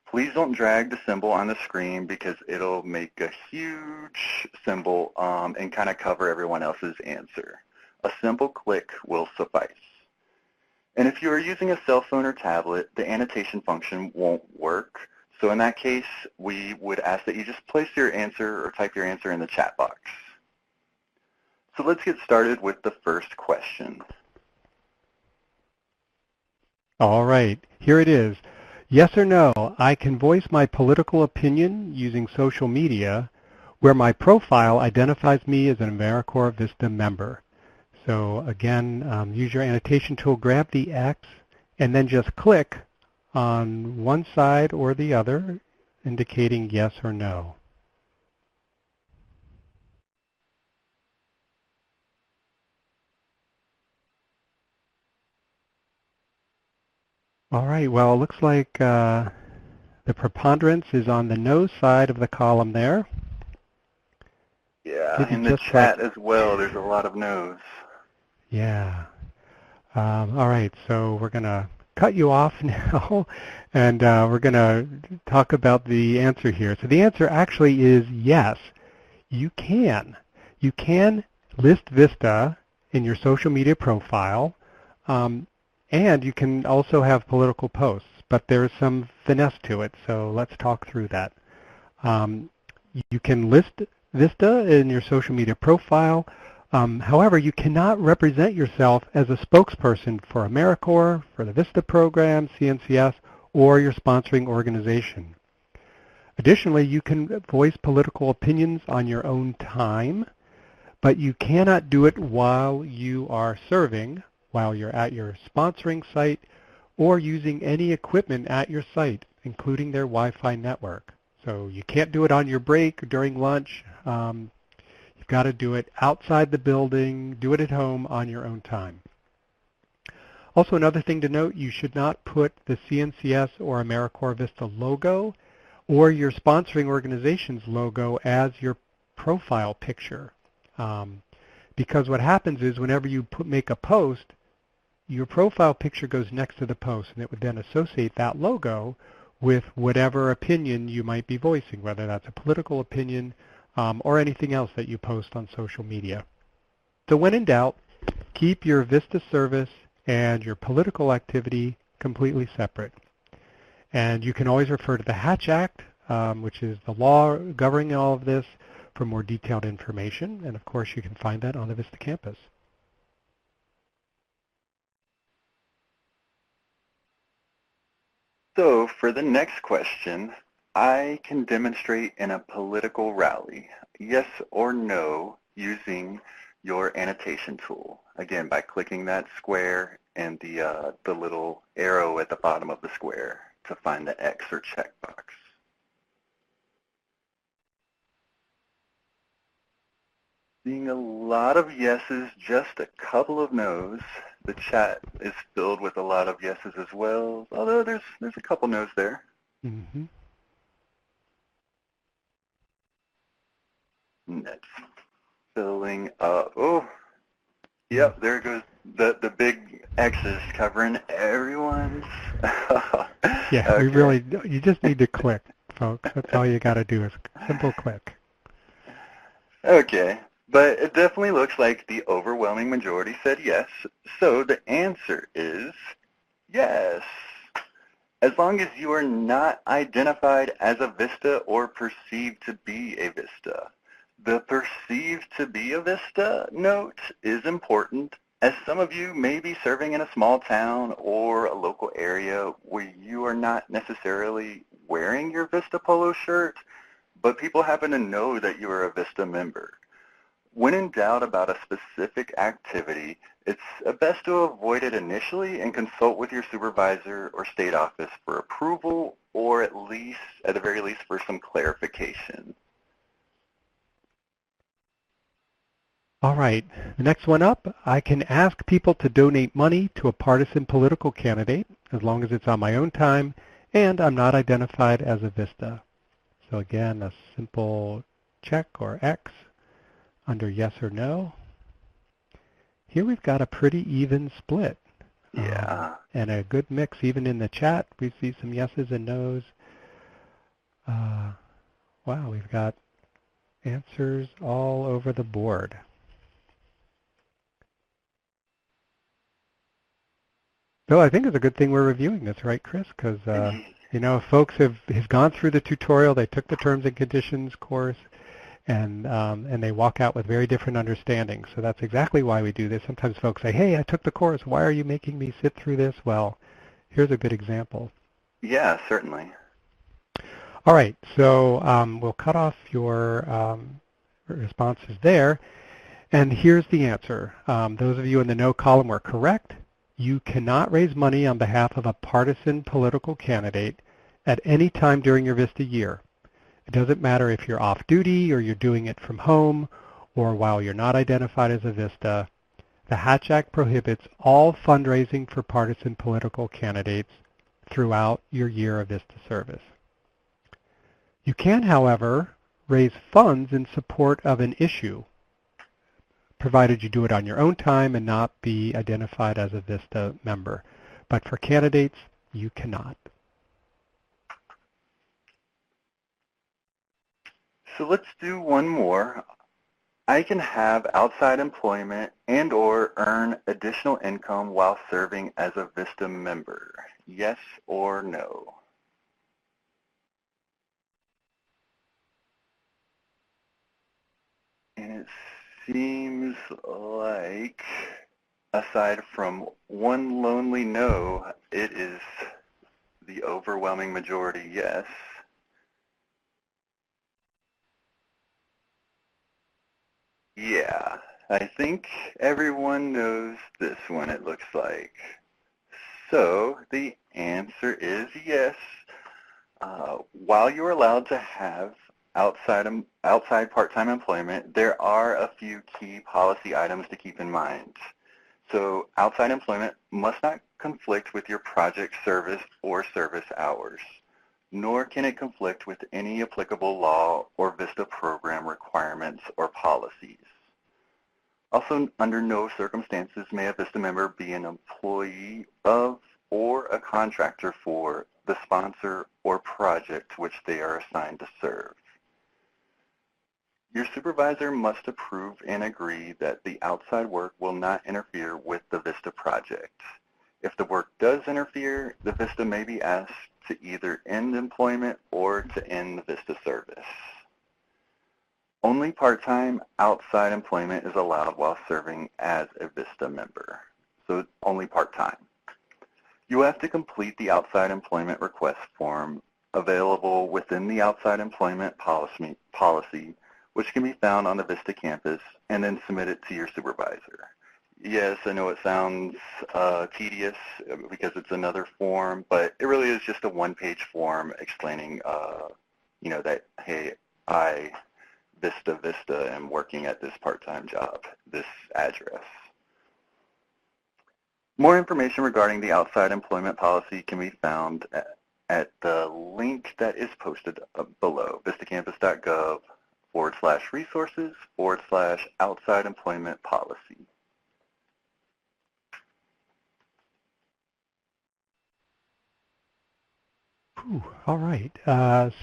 S1: Please don't drag the symbol on the screen because it'll make a huge symbol and kind of cover everyone else's answer. A simple click will suffice. And if you are using a cell phone or tablet, the annotation function won't work. So in that case, we would ask that you just place your answer or type your answer in the chat box. So let's get started with the first question.
S2: All right, here it is. Yes or no, I can voice my political opinion using social media where my profile identifies me as an AmeriCorps VISTA member. So again, use your annotation tool, grab the X, and then just click on one side or the other, indicating yes or no. All right, well, it looks like the preponderance is on the no side of the column there.
S1: Yeah, in the chat as well, there's a lot of no's.
S2: Yeah. All right, so we're going to cut you off now, and we're going to talk about the answer here. So the answer actually is yes. You can. You can list VISTA in your social media profile, and you can also have political posts, but there's some finesse to it, so let's talk through that. You can list VISTA in your social media profile. However, you cannot represent yourself as a spokesperson for AmeriCorps, for the VISTA program, CNCS, or your sponsoring organization. Additionally, you can voice political opinions on your own time, but you cannot do it while you are serving, while you're at your sponsoring site, or using any equipment at your site, including their Wi-Fi network. So you can't do it on your break or during lunch. You've got to do it outside the building, do it at home on your own time. Also, another thing to note, you should not put the CNCS or AmeriCorps VISTA logo or your sponsoring organization's logo as your profile picture. Because what happens is whenever you make a post, your profile picture goes next to the post, and it would then associate that logo with whatever opinion you might be voicing, whether that's a political opinion or anything else that you post on social media. So when in doubt, keep your VISTA service and your political activity completely separate. And you can always refer to the Hatch Act, which is the law governing all of this, for more detailed information. And of course, you can find that on the VISTA campus.
S1: So for the next question, I can demonstrate in a political rally, yes or no, using your annotation tool. Again, by clicking that square and the little arrow at the bottom of the square to find the X or checkbox. Seeing a lot of yeses, just a couple of no's. The chat is filled with a lot of yeses as well, although there's a couple no's there.
S2: Mm-hmm.
S1: That's filling up. Oh, yep, there goes the big X's covering everyone's.
S2: Yeah,
S1: okay.
S2: you just need to click, folks. That's all you got to do is simple click.
S1: Okay, but it definitely looks like the overwhelming majority said yes, so the answer is yes. As long as you are not identified as a VISTA or perceived to be a VISTA. The perceived to be a VISTA note is important, as some of you may be serving in a small town or a local area where you are not necessarily wearing your VISTA polo shirt, but people happen to know that you are a VISTA member. When in doubt about a specific activity, it's best to avoid it initially and consult with your supervisor or state office for approval, or at the very least, for some clarification.
S2: All right, the next one up, I can ask people to donate money to a partisan political candidate as long as it's on my own time and I'm not identified as a VISTA. So again, a simple check or X under yes or no. Here we've got a pretty even split.
S1: Yeah.
S2: And a good mix even in the chat. We see some yeses and nos. Wow, we've got answers all over the board. Bill, I think it's a good thing we're reviewing this, right, Chris? Because you know, if folks have gone through the tutorial, they took the terms and conditions course, and they walk out with very different understandings. So that's exactly why we do this. Sometimes folks say, "Hey, I took the course. Why are you making me sit through this?" Well, here's a good example.
S1: Yeah, certainly.
S2: All right, so we'll cut off your responses there. And here's the answer. Those of you in the no column were correct. You cannot raise money on behalf of a partisan political candidate at any time during your VISTA year. It doesn't matter if you're off duty or you're doing it from home or while you're not identified as a VISTA. The Hatch Act prohibits all fundraising for partisan political candidates throughout your year of VISTA service. You can, however, raise funds in support of an issue, provided you do it on your own time and not be identified as a VISTA member. But for candidates, you cannot.
S1: So let's do one more. I can have outside employment and or earn additional income while serving as a VISTA member. Yes or no? And it seems like, aside from one lonely no, it is the overwhelming majority yes. Yeah, I think everyone knows this one, it looks like. So the answer is yes. While you're allowed to have outside part-time employment, there are a few key policy items to keep in mind. So outside employment must not conflict with your project service or service hours, nor can it conflict with any applicable law or VISTA program requirements or policies. Also, under no circumstances may a VISTA member be an employee of or a contractor for the sponsor or project which they are assigned to serve. Your supervisor must approve and agree that the outside work will not interfere with the VISTA project. If the work does interfere, the VISTA may be asked to either end employment or to end the VISTA service. Only part-time outside employment is allowed while serving as a VISTA member, so only part-time. You have to complete the outside employment request form available within the outside employment policy, which can be found on the VISTA campus, and then submit it to your supervisor. Yes, I know it sounds tedious because it's another form, but it really is just a one-page form explaining, you know, that, hey, I VISTA am working at this part-time job, this address. More information regarding the outside employment policy can be found at the link that is posted below, vistacampus.gov/resources/outside employment policy.
S2: All right.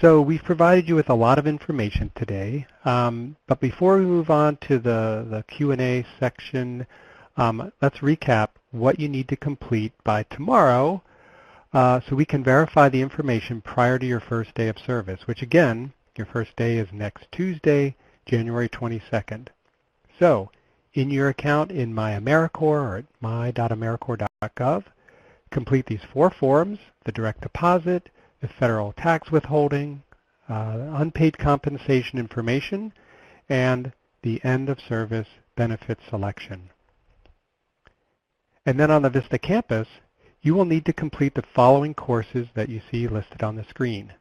S2: So we've provided you with a lot of information today. But before we move on to the Q&A section, let's recap what you need to complete by tomorrow so we can verify the information prior to your first day of service, which again, your first day is next Tuesday, January 22nd. So in your account in MyAmericorps or at my.americorps.gov, complete these 4 forms: the direct deposit, the federal tax withholding, unpaid compensation information, and the end of service benefit selection. And then on the VISTA campus, you will need to complete the following courses that you see listed on the screen.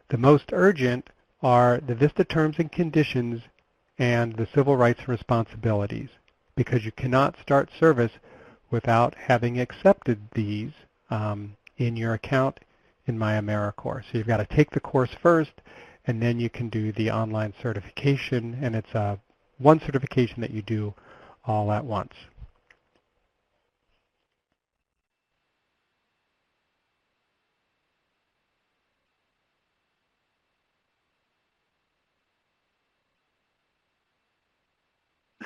S2: The most urgent are the VISTA terms and conditions and the civil rights and responsibilities, because you cannot start service without having accepted these in your account in MyAmericorps. So you've got to take the course first, and then you can do the online certification, and it's one certification that you do all at once.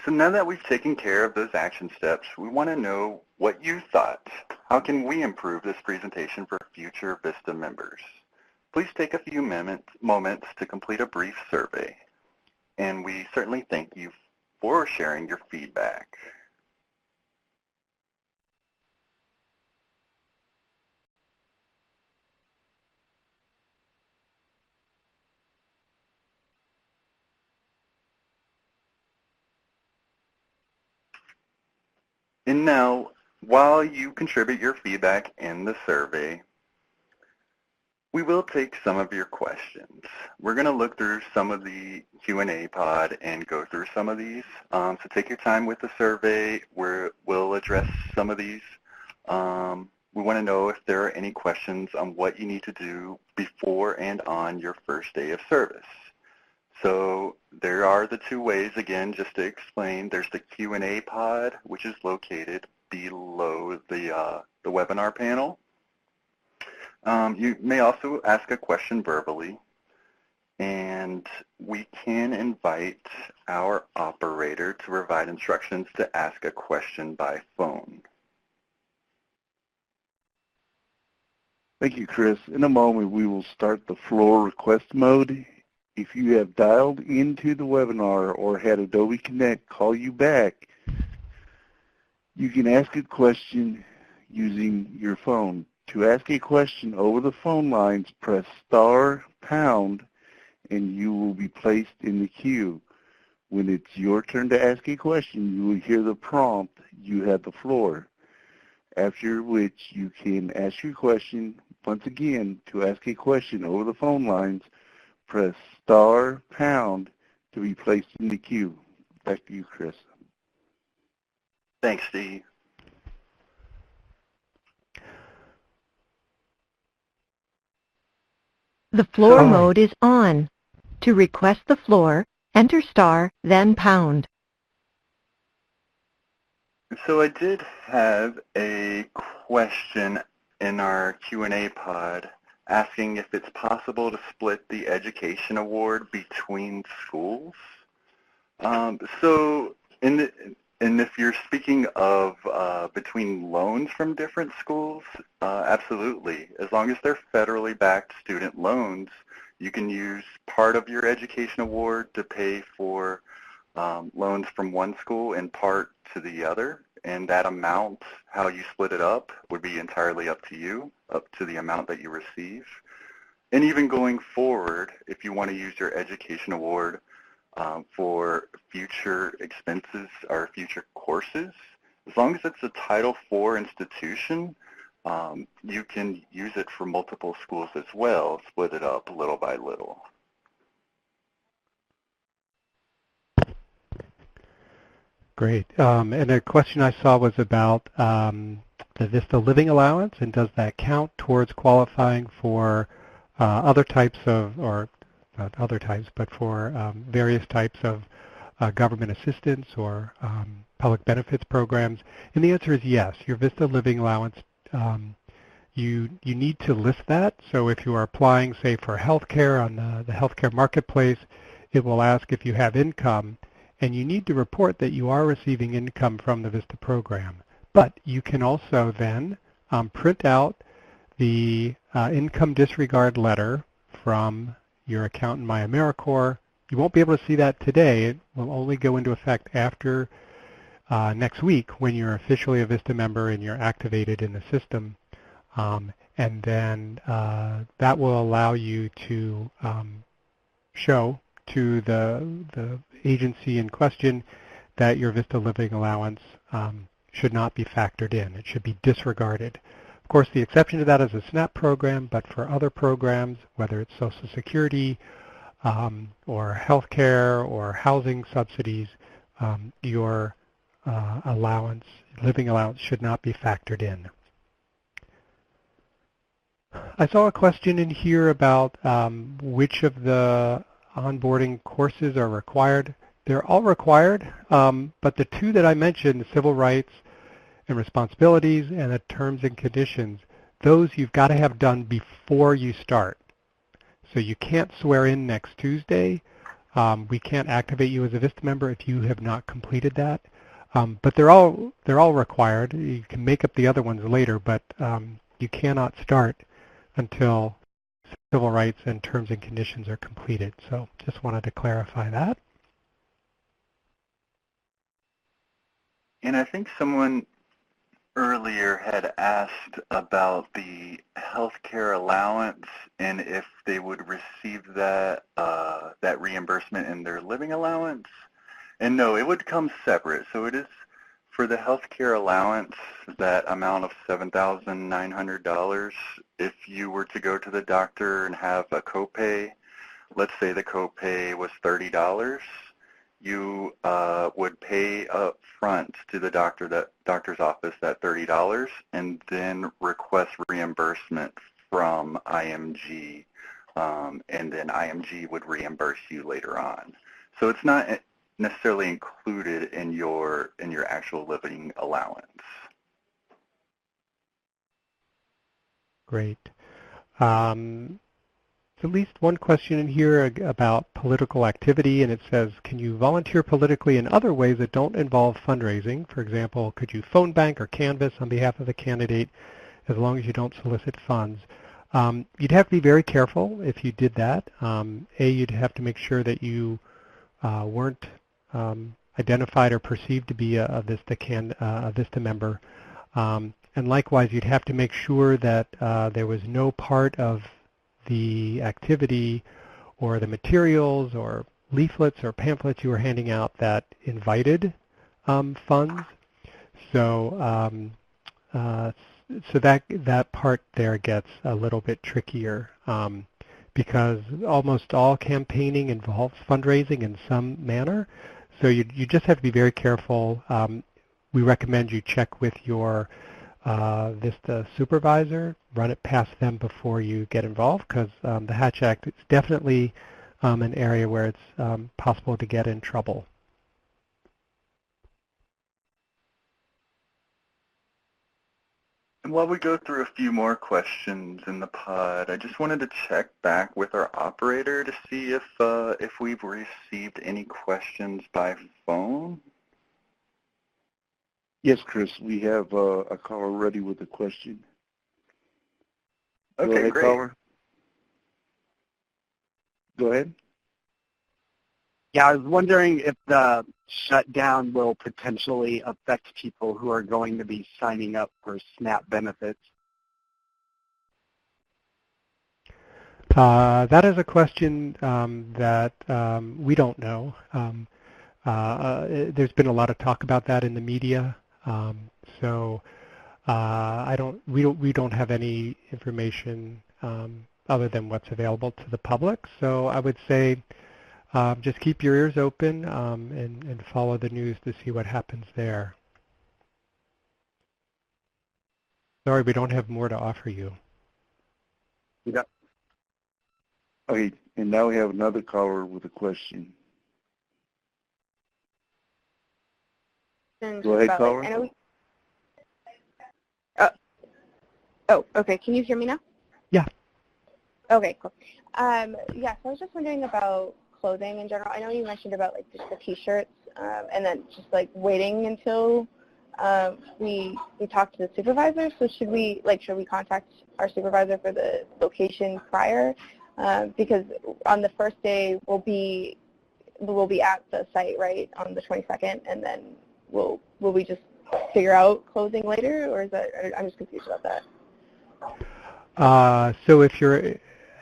S1: So now that we've taken care of those action steps, we want to know what you thought. How can we improve this presentation for future VISTA members? Please take a few moments to complete a brief survey, and we certainly thank you for sharing your feedback. And now, while you contribute your feedback in the survey, we will take some of your questions. We're going to look through some of the Q&A pod and go through some of these. So take your time with the survey. We'll address some of these. We want to know if there are any questions on what you need to do before and on your first day of service. So there are the two ways, again, just to explain. There's the Q&A pod, which is located below the webinar panel. You may also ask a question verbally, and we can invite our operator to provide instructions to ask a question by phone.
S3: Thank you, Chris. In a moment, we will start the floor request mode. If you have dialed into the webinar or had Adobe Connect call you back, you can ask a question using your phone. To ask a question over the phone lines, press *# and you will be placed in the queue. When it's your turn to ask a question, you will hear the prompt, "You have the floor," after which you can ask your question. Once again, to ask a question over the phone lines, press *# to be placed in the queue. Back to you, Chris.
S1: Thanks, Steve.
S4: The floor mode is on. To request the floor, enter *, then #.
S1: So I did have a question in our Q&A pod asking if it's possible to split the education award between schools. And if you're speaking of between loans from different schools, absolutely. As long as they're federally backed student loans, you can use part of your education award to pay for loans from one school and part to the other. And that amount, how you split it up, would be entirely up to you, up to the amount that you receive. And even going forward, if you want to use your education award for future expenses or future courses, as long as it's a Title IV institution, you can use it for multiple schools as well, split it up little by little.
S2: Great. And a question I saw was about the VISTA living allowance, and does that count towards qualifying for other types of, or not other types, but for various types of government assistance or public benefits programs? And the answer is yes. Your VISTA living allowance, you need to list that. So if you are applying, say, for health care on the healthcare marketplace, it will ask if you have income, and you need to report that you are receiving income from the VISTA program. But you can also then print out the income disregard letter from your account in MyAmeriCorps. You won't be able to see that today. It will only go into effect after next week when you're officially a VISTA member and you're activated in the system. And then that will allow you to show to the agency in question that your VISTA living allowance should not be factored in. It should be disregarded. Of course, the exception to that is a SNAP program, but for other programs, whether it's Social Security or health care or housing subsidies, your living allowance should not be factored in. I saw a question in here about which of the onboarding courses are required. They're all required, but the two that I mentioned, the civil rights and responsibilities and the terms and conditions, those you've got to have done before you start. So you can't swear in next Tuesday We can't activate you as a VISTA member if you have not completed that. But they're all required. You can make up the other ones later, but you cannot start until civil rights and terms and conditions are completed. So just wanted to clarify that.
S1: And I think someone earlier had asked about the healthcare allowance and if they would receive that that reimbursement in their living allowance. And no, it would come separate. So it is for the healthcare allowance, that amount of $7,900. If you were to go to the doctor and have a copay, let's say the copay was $30. You would pay up front to the doctor's office that $30 and then request reimbursement from IMG, and then IMG would reimburse you later on. So it's not necessarily included in your actual living allowance.
S2: Great. At least one question in here about political activity, and it says, can you volunteer politically in other ways that don't involve fundraising? For example, could you phone bank or canvass on behalf of a candidate as long as you don't solicit funds? You'd have to be very careful if you did that. You'd have to make sure that you weren't identified or perceived to be a VISTA member. And likewise, you'd have to make sure that there was no part of the activity or the materials or leaflets or pamphlets you were handing out that invited funds. So so that part there gets a little bit trickier because almost all campaigning involves fundraising in some manner. So you just have to be very careful. We recommend you check with your VISTA supervisor, run it past them before you get involved, because the Hatch Act is definitely an area where it's possible to get in trouble.
S1: And while we go through a few more questions in the pod, I just wanted to check back with our operator to see if we've received any questions by phone.
S3: Yes, Chris, we have a caller ready with a question.
S1: Okay,
S3: Go ahead,
S1: great.
S3: caller. Go ahead.
S5: Yeah, I was wondering if the shutdown will potentially affect people who are going to be signing up for SNAP benefits.
S2: That is a question that we don't know. There's been a lot of talk about that in the media. So we don't have any information other than what's available to the public. So I would say just keep your ears open and follow the news to see what happens there. Sorry, we don't have more to offer you.
S5: Yeah.
S3: Okay, and now we have another caller with a question. Go ahead, caller.
S6: Okay. Can you hear me now?
S2: Yeah.
S6: Okay, cool. Yeah, so I was just wondering about clothing in general. I know you mentioned about like just the T-shirts and then just like waiting until we talk to the supervisor. So should we contact our supervisor for the location prior? Because on the first day we'll be at the site, right, on the 22nd, and then will we just figure out clothing later, or is that, I'm just confused about that.
S2: So if you're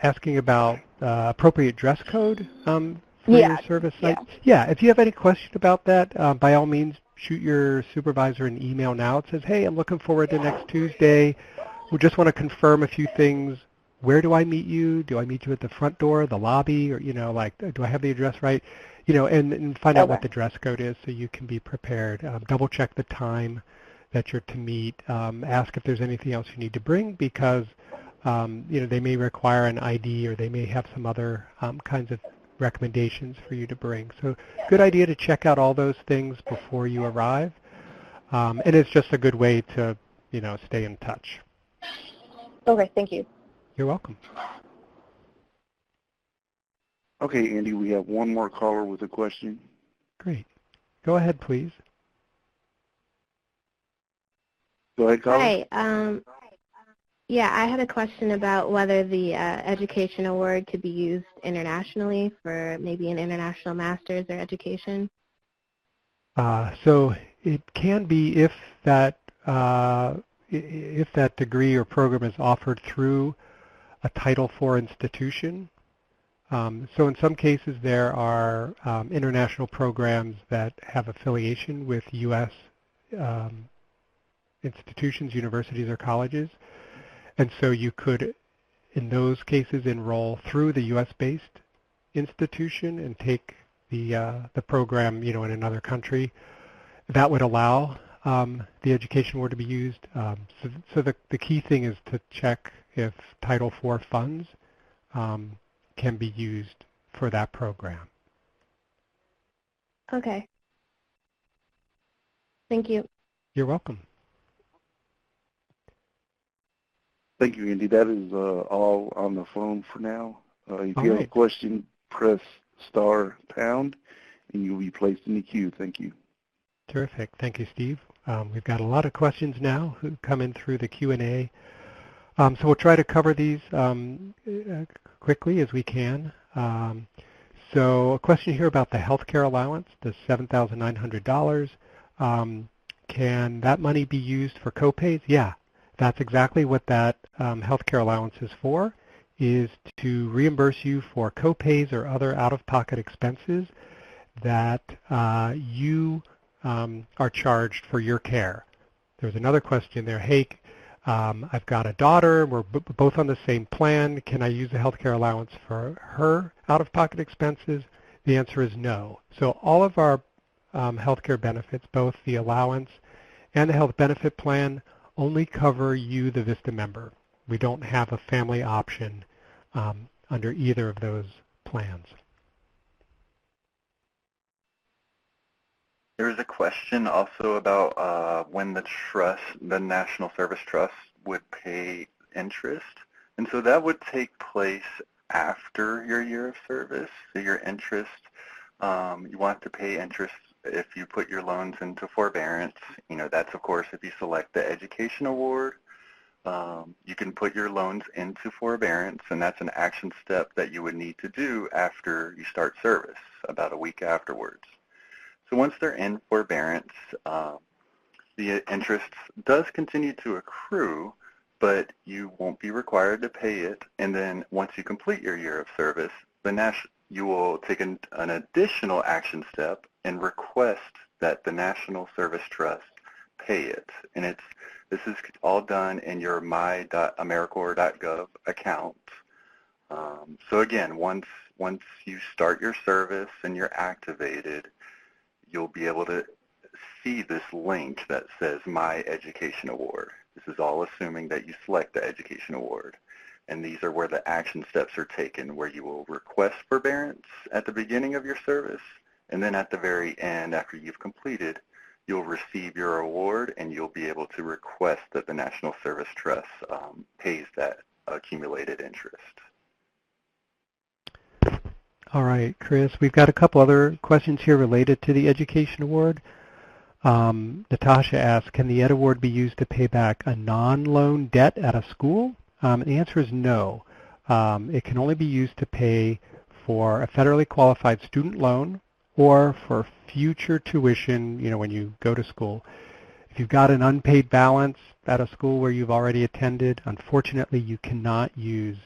S2: asking about appropriate dress code for your service site, if you have any question about that, by all means, shoot your supervisor an email now. It says, hey, I'm looking forward to next Tuesday. We just want to confirm a few things. Where do I meet you? Do I meet you at the front door, the lobby, or, like, do I have the address right? And find out what the dress code is so you can be prepared. Double check the time that you're to meet. Ask if there's anything else you need to bring because, they may require an ID or they may have some other kinds of recommendations for you to bring. So good idea to check out all those things before you arrive. And it's just a good way to, stay in touch.
S6: Okay, thank you.
S2: You're welcome.
S3: Okay, Andy, we have one more caller with a question.
S2: Great. Go ahead, please.
S3: Go ahead, caller.
S7: Hi. Yeah, I had a question about whether the education award could be used internationally for maybe an international master's or education.
S2: So it can be if that degree or program is offered through a Title IV institution. So in some cases there are international programs that have affiliation with U.S. Institutions, universities, or colleges. And so you could, in those cases, enroll through the U.S.-based institution and take the program, in another country. That would allow the education award to be used. So the key thing is to check if Title IV funds can be used for that program.
S7: Okay. Thank you.
S2: You're welcome.
S3: Thank you, Andy. That is all on the phone for now. If
S2: All
S3: you have a
S2: right.
S3: question, press *#, and you'll be placed in the queue. Thank you.
S2: Terrific. Thank you, Steve. We've got a lot of questions now who come in through the Q&A. So we'll try to cover these quickly as we can. So a question here about the healthcare allowance, the $7,900. Can that money be used for copays? Yeah, that's exactly what that healthcare allowance is for, is to reimburse you for copays or other out-of-pocket expenses that you are charged for your care. There's another question there. Hey, I've got a daughter. We're both on the same plan. Can I use the healthcare allowance for her out-of-pocket expenses? The answer is no. So all of our healthcare benefits, both the allowance and the health benefit plan, only cover you, the VISTA member. We don't have a family option under either of those plans.
S1: There's a question also about when the National Service Trust, would pay interest. And so that would take place after your year of service. So your interest, you want to pay interest if you put your loans into forbearance. That's, of course, if you select the education award. You can put your loans into forbearance, and that's an action step that you would need to do after you start service, about a week afterwards. So once they're in forbearance, the interest does continue to accrue, but you won't be required to pay it. And then once you complete your year of service, you will take an additional action step and request that the National Service Trust pay it. And this is all done in your my.americorps.gov account. So again, once you start your service and you're activated, you'll be able to see this link that says My Education Award. This is all assuming that you select the Education Award. And these are where the action steps are taken, where you will request forbearance at the beginning of your service, and then at the very end, after you've completed, you'll receive your award, and you'll be able to request that the National Service Trust pays that accumulated interest.
S2: All right, Chris, we've got a couple other questions here related to the Education Award. Natasha asks, can the Ed Award be used to pay back a non-loan debt at a school? The answer is no. It can only be used to pay for a federally qualified student loan or for future tuition, when you go to school. If you've got an unpaid balance at a school where you've already attended, unfortunately you cannot use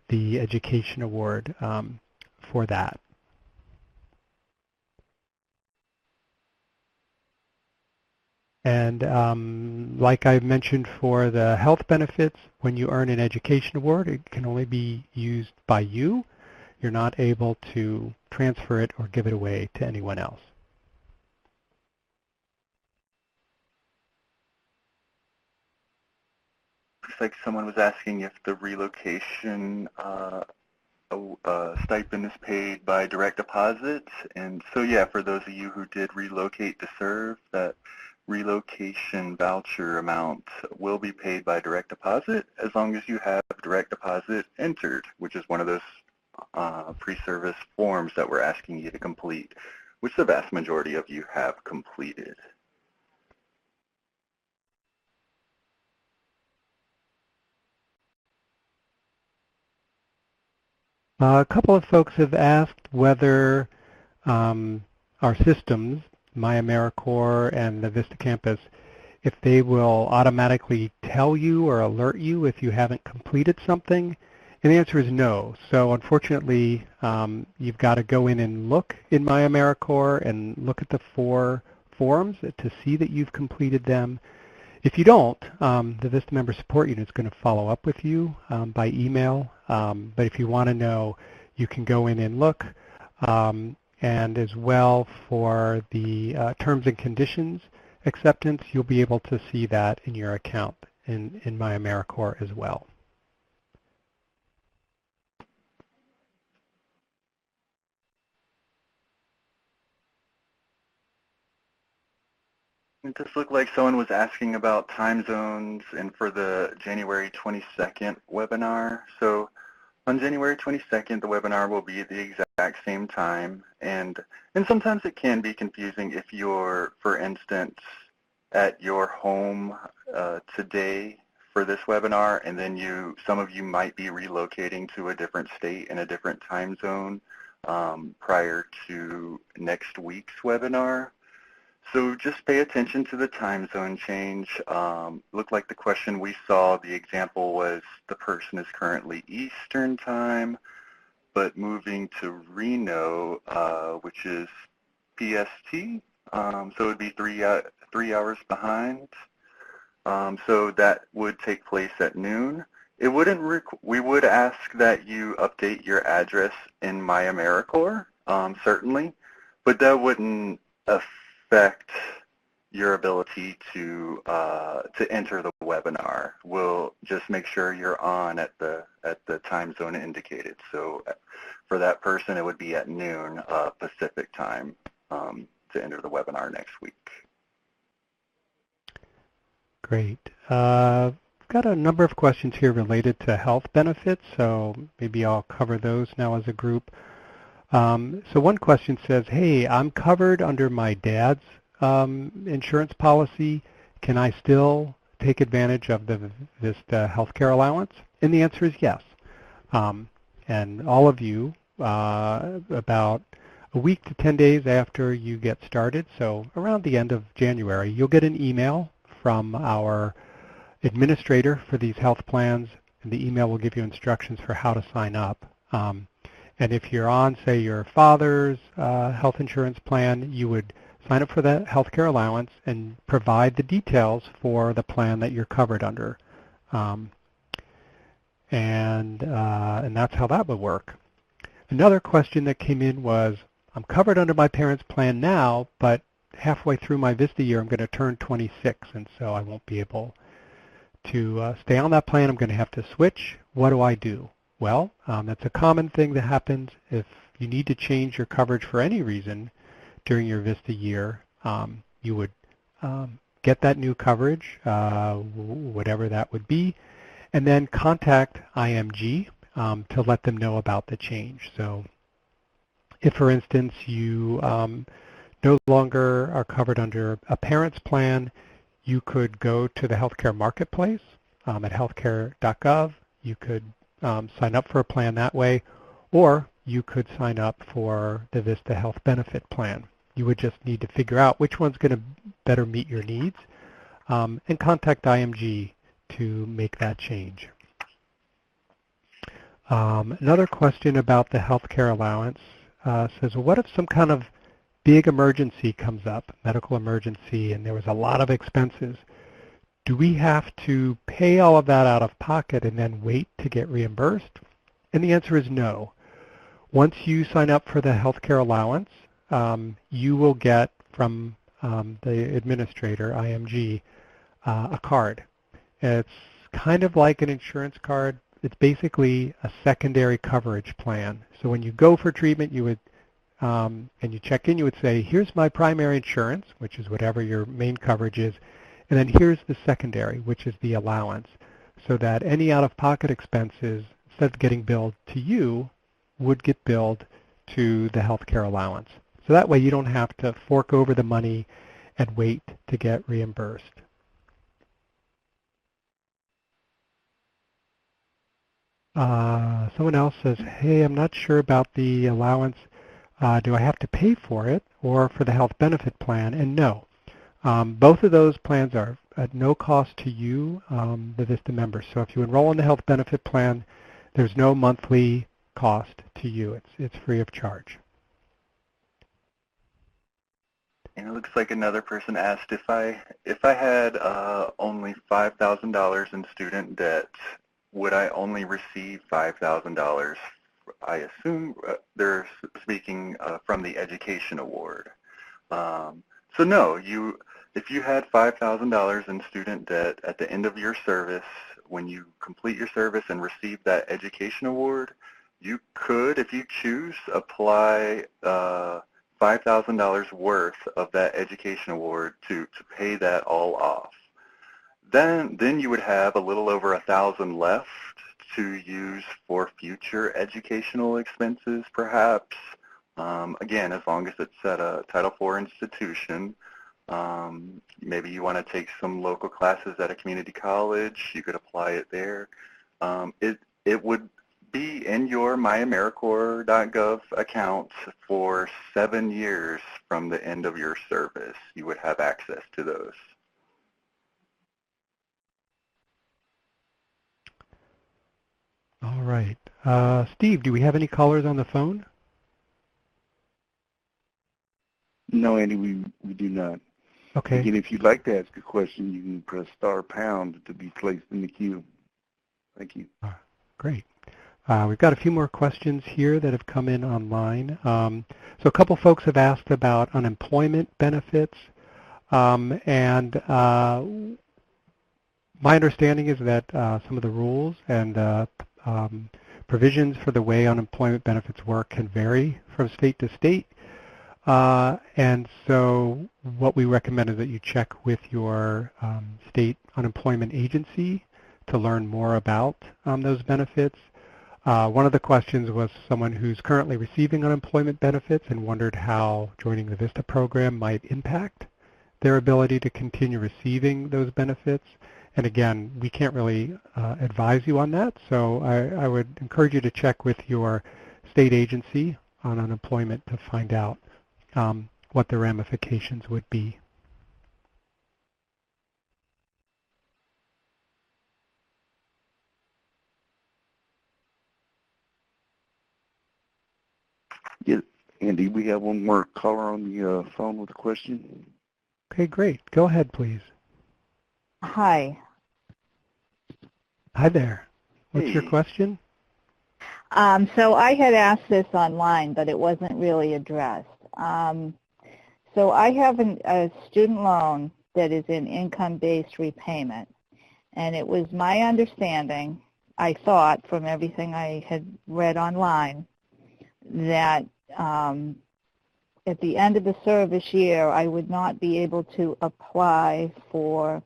S2: the Education Award for that. And like I mentioned for the health benefits, when you earn an Education Award, it can only be used by you. You're not able to transfer it or give it away to anyone else.
S1: Looks like someone was asking if the relocation stipend is paid by direct deposit. And so yeah, for those of you who did relocate to serve, that relocation voucher amount will be paid by direct deposit as long as you have direct deposit entered, which is one of those pre-service forms that we're asking you to complete, which the vast majority of you have completed.
S2: A couple of folks have asked whether our systems, MyAmeriCorps and the VISTA campus, if they will automatically tell you or alert you if you haven't completed something. And the answer is no. So unfortunately, you've got to go in and look in MyAmeriCorps and look at the 4 forms to see that you've completed them. If you don't, the VISTA Member Support Unit is going to follow up with you by email. But if you want to know, you can go in and look. And as well for the terms and conditions acceptance, you'll be able to see that in your account in MyAmeriCorps as well.
S1: It just looked like someone was asking about time zones and for the January 22nd webinar. So on January 22nd, the webinar will be at the exact same time. And sometimes it can be confusing if you're, for instance, at your home today for this webinar, and then some of you might be relocating to a different state in a different time zone prior to next week's webinar. So just pay attention to the time zone change. Looked like the question we saw, the example was the person is currently Eastern time, but moving to Reno, which is PST. So it would be 3 hours behind. So that would take place at noon. It wouldn't. We would ask that you update your address in MyAmeriCorps, certainly, but that wouldn't affect your ability to enter the webinar. We'll just make sure you're on at the time zone indicated. So for that person, it would be at noon Pacific time to enter the webinar next week.
S2: Great. I've got a number of questions here related to health benefits, so maybe I'll cover those now as a group. So one question says, hey, I'm covered under my dad's insurance policy. Can I still take advantage of the VISTA healthcare allowance? And the answer is yes. And all of you, about a week to 10 days after you get started, so around the end of January, you'll get an email from our administrator for these health plans, and the email will give you instructions for how to sign up. And if you're on, say, your father's health insurance plan, you would sign up for that healthcare allowance and provide the details for the plan that you're covered under. And that's how that would work. Another question that came in was, I'm covered under my parents' plan now, but halfway through my VISTA year, I'm going to turn 26, and so I won't be able to stay on that plan. I'm going to have to switch. What do I do? Well, that's a common thing that happens if you need to change your coverage for any reason during your VISTA year. You would get that new coverage, whatever that would be, and then contact IMG to let them know about the change. So if, for instance, you no longer are covered under a parent's plan, you could go to the healthcare marketplace at healthcare.gov. You could sign up for a plan that way, or you could sign up for the VISTA Health Benefit Plan. You would just need to figure out which one's going to better meet your needs and contact IMG to make that change. Another question about the healthcare allowance says, well, what if some kind of big emergency comes up, medical emergency, and there was a lot of expenses? Do we have to pay all of that out of pocket and then wait to get reimbursed? And the answer is no. Once you sign up for the healthcare allowance, you will get from the administrator, IMG, a card. It's kind of like an insurance card. It's basically a secondary coverage plan. So when you go for treatment, you would, and you check in, you would say, here's my primary insurance, which is whatever your main coverage is, and then here's the secondary, which is the allowance, so that any out-of-pocket expenses, instead of getting billed to you, would get billed to the healthcare allowance. So that way you don't have to fork over the money and wait to get reimbursed. Someone else says, hey, I'm not sure about the allowance. Do I have to pay for it or for the health benefit plan? And no. Both of those plans are at no cost to you, the VISTA members. So if you enroll in the health benefit plan, there's no monthly cost to you. It's free of charge.
S1: And it looks like another person asked if I had only $5,000 in student debt, would I only receive $5,000? I assume they're speaking from the education award. So no, if you had $5,000 in student debt at the end of your service, when you complete your service and receive that education award, you could, if you choose, apply $5,000 worth of that education award to pay that all off. Then you would have a little over $1,000 left to use for future educational expenses, perhaps. Again, as long as it's at a Title IV institution. Maybe you want to take some local classes at a community college. You could apply it there. It would be in your myAmericorps.gov account for 7 years from the end of your service. You would have access to those.
S2: All right. Steve, do we have any callers on the phone?
S3: No, Andy, we do not.
S2: Okay.
S3: Again, if you'd like to ask a question, you can press *# to be placed in the queue. Thank you.
S2: Great. We've got a few more questions here that have come in online. So a couple folks have asked about unemployment benefits. And my understanding is that some of the rules and provisions for the way unemployment benefits work can vary from state to state. And so what we recommend is that you check with your state unemployment agency to learn more about those benefits. One of the questions was someone who's currently receiving unemployment benefits and wondered how joining the VISTA program might impact their ability to continue receiving those benefits. And again, we can't really advise you on that, so I would encourage you to check with your state agency on unemployment to find out what the ramifications would be.
S3: Yes, Andy, we have one more caller on the phone with a question.
S2: Okay, great. Go ahead, please.
S8: Hi.
S2: Hi there. What's your question?
S8: So I had asked this online, but it wasn't really addressed. So I have a student loan that is in income-based repayment, and it was my understanding, I thought from everything I had read online, that at the end of the service year I would not be able to apply for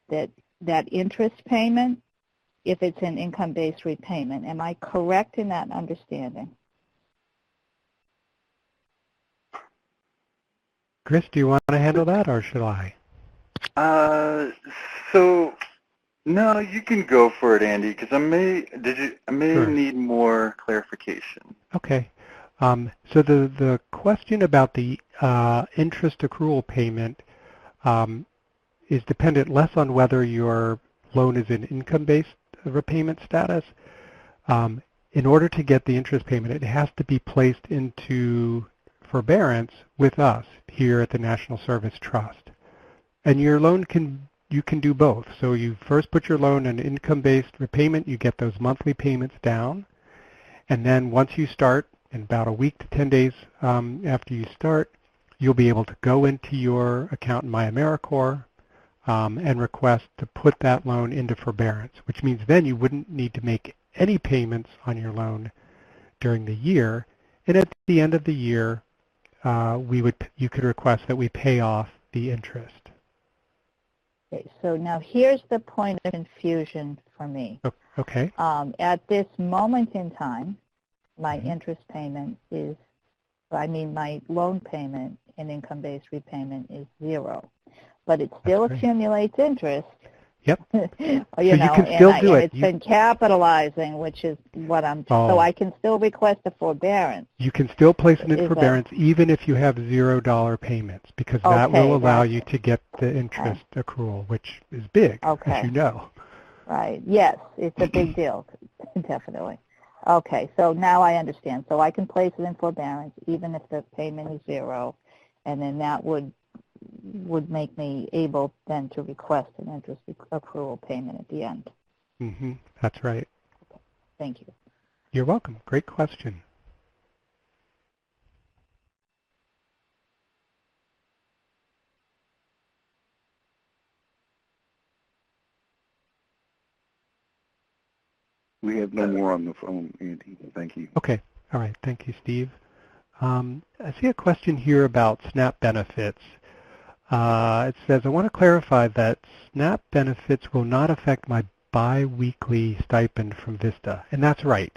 S8: that interest payment if it's an income-based repayment. Am I correct in that understanding?
S2: Chris, do you want to handle that, or should I?
S1: So no, you can go for it, Andy, because I may
S2: Sure.
S1: need more clarification.
S2: Okay. So the question about the interest accrual payment is dependent less on whether your loan is in income-based repayment status. In order to get the interest payment, it has to be placed into forbearance with us here at the National Service Trust. And your loan you can do both. So you first put your loan in income-based repayment, you get those monthly payments down, and then once you start, in about a week to 10 days after you start, you'll be able to go into your account in myAmericorps and request to put that loan into forbearance, which means then you wouldn't need to make any payments on your loan during the year. And at the end of the year, you could request that we pay off the interest.
S8: Okay, so now here's the point of confusion for me.
S2: Okay.
S8: At this moment in time, my interest payment is, my loan payment and income-based repayment is 0. But it still accumulates interest.
S2: Yep.
S8: You
S2: so you can still do it.
S8: It's been capitalizing, which is what I'm. So I can still request a forbearance.
S2: You can still place it in forbearance even if you have $0 payments, because that will allow you to get the interest accrual, which is big, as you know.
S8: Right. Yes, it's a big deal, definitely. Okay, so now I understand. So I can place it in forbearance even if the payment is 0, and then that would make me able then to request an interest accrual payment at the end.
S2: Mm-hmm. That's right.
S8: Okay. Thank you.
S2: You're welcome. Great question.
S3: We have no more on the phone, Andy. Thank you.
S2: Okay. All right. Thank you, Steve. I see a question here about SNAP benefits. It says, I want to clarify that SNAP benefits will not affect my biweekly stipend from VISTA. And that's right.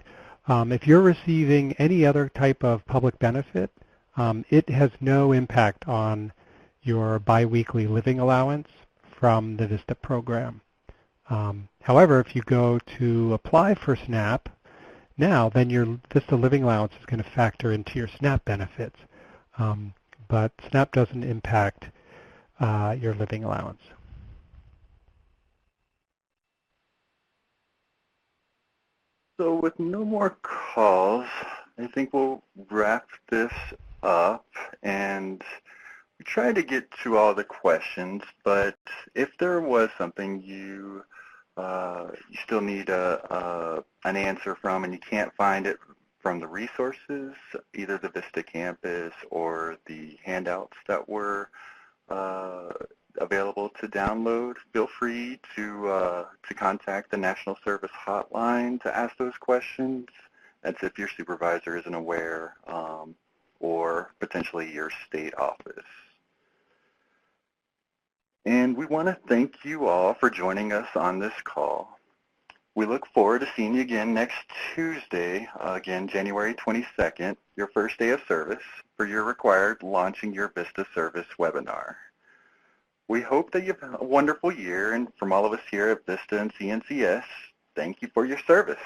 S2: If you're receiving any other type of public benefit, it has no impact on your biweekly living allowance from the VISTA program. However, if you go to apply for SNAP now, then your VISTA living allowance is going to factor into your SNAP benefits. But SNAP doesn't impact your living allowance.
S1: So with no more calls, I think we'll wrap this up, and we tried to get to all the questions, but if there was something you still need an answer from and you can't find it from the resources, either the VISTA campus or the handouts that were available to download, feel free to contact the National Service Hotline to ask those questions. That's if your supervisor isn't aware, or potentially your state office. And we want to thank you all for joining us on this call. We look forward to seeing you again next Tuesday, again January 22nd, your first day of service, for your required Launching Your VISTA Service webinar. We hope that you have a wonderful year, and from all of us here at VISTA and CNCS, thank you for your service.